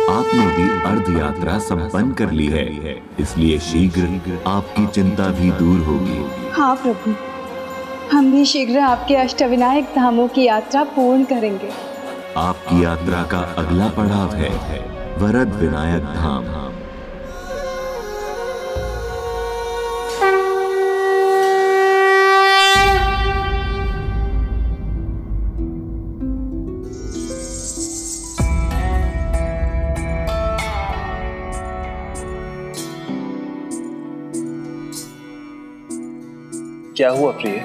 आपने भी अर्ध यात्रा संपन्न कर ली है, इसलिए शीघ्र आपकी चिंता भी दूर होगी। हाँ प्रभु, हम भी शीघ्र आपके अष्टविनायक धामों की यात्रा पूर्ण करेंगे। आपकी यात्रा का अगला पड़ाव है वरद विनायक धाम। क्या हुआ प्रिय?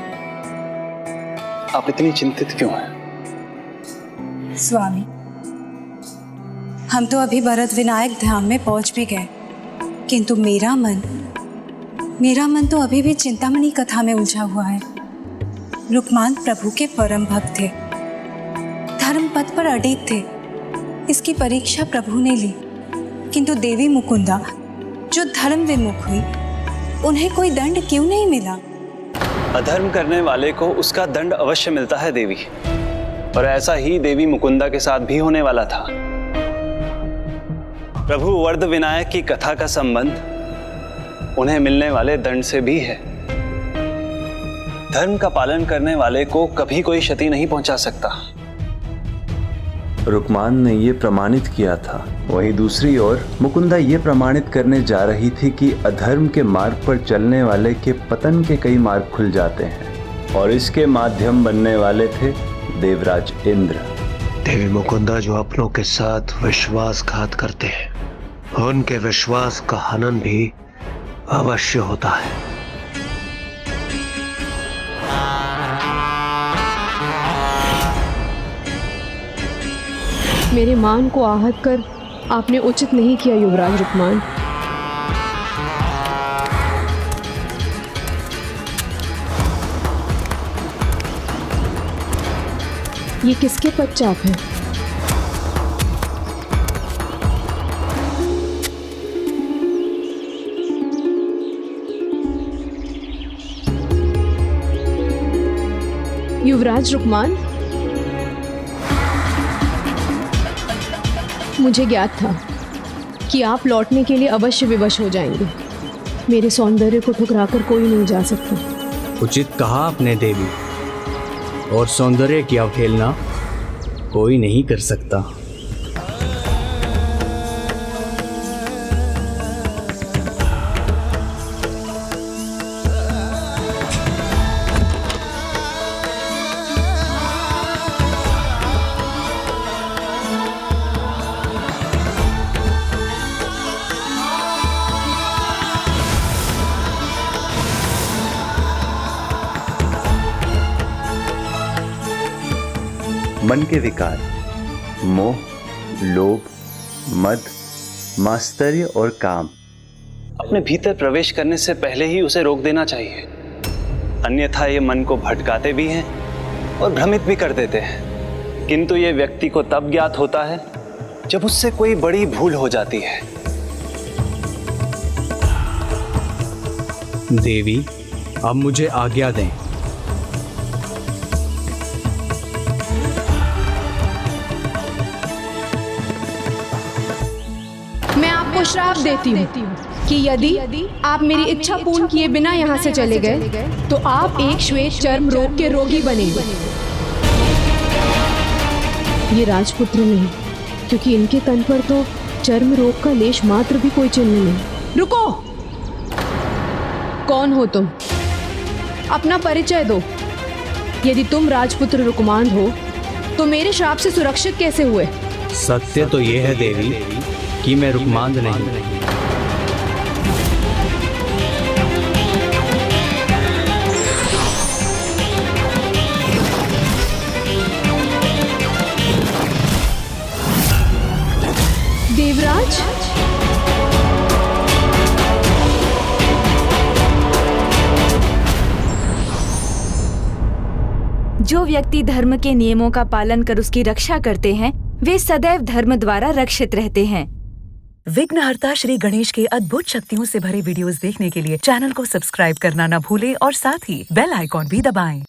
आप इतनी चिंतित क्यों हैं? स्वामी, हम तो अभी भरत विनायक धाम में पहुंच भी गए, किंतु मेरा मन तो अभी भी चिंतामणि कथा में उलझा हुआ है। रुकमान प्रभु के परम भक्त थे, धर्म पथ पर अडिग थे। इसकी परीक्षा प्रभु ने ली, किंतु देवी मुकुंदा जो धर्म विमुख हुई, उन्हें कोई दंड क्यों नहीं मिला? अधर्म करने वाले को उसका दंड अवश्य मिलता है देवी, और ऐसा ही देवी मुकुंदा के साथ भी होने वाला था। प्रभु वर्द विनायक की कथा का संबंध उन्हें मिलने वाले दंड से भी है। धर्म का पालन करने वाले को कभी कोई क्षति नहीं पहुंचा सकता। रुकमान ने ये प्रमाणित किया था। वहीं दूसरी ओर मुकुंदा ये प्रमाणित करने जा रही थी कि अधर्म के मार्ग पर चलने वाले के पतन के कई मार्ग खुल जाते हैं। और इसके माध्यम बनने वाले थे देवराज इंद्र। देवी मुकुंदा जो अपनों के साथ विश्वासघात करते हैं उनके विश्वास का हनन भी अवश्य होता है। मेरे मान को आहत कर आपने उचित नहीं किया युवराज रुक्मान। ये किसके पश्चात है? युवराज रुक्मान, मुझे ज्ञात था कि आप लौटने के लिए अवश्य विवश हो जाएंगे। मेरे सौंदर्य को ठुकराकर कोई नहीं जा सकता। उचित कहा आपने देवी, और सौंदर्य की अवहेलना कोई नहीं कर सकता। मन के विकार, मोह, लोभ, मद, मात्सर्य और काम अपने भीतर प्रवेश करने से पहले ही उसे रोक देना चाहिए, अन्यथा ये मन को भटकाते भी हैं और भ्रमित भी कर देते हैं। किंतु ये व्यक्ति को तब ज्ञात होता है जब उससे कोई बड़ी भूल हो जाती है। देवी, अब मुझे आज्ञा दें। मैं आपको श्राप देती हूँ कि यदि आप मेरी इच्छा पूर्ण किए बिना यहाँ से चले गए तो आप एक श्वेत चर्म रोग के रोगी बनेंगे। ये राजपुत्र नहीं, क्योंकि इनके तन पर तो चर्म रोग का लेश मात्र भी कोई चिन्ह नहीं। रुको! कौन हो तुम? अपना परिचय दो। यदि तुम राजपुत्र रुक्मांद हो तो मेरे श्राप से सुरक्षित कैसे हुए? सत्य तो ये है देवी कि मैं रुक्मांद नहीं। देवराज, जो व्यक्ति धर्म के नियमों का पालन कर उसकी रक्षा करते हैं वे सदैव धर्म द्वारा रक्षित रहते हैं। विघ्नहर्ता श्री गणेश के अद्भुत शक्तियों से भरे वीडियोस देखने के लिए चैनल को सब्सक्राइब करना न भूलें और साथ ही बेल आइकॉन भी दबाएं।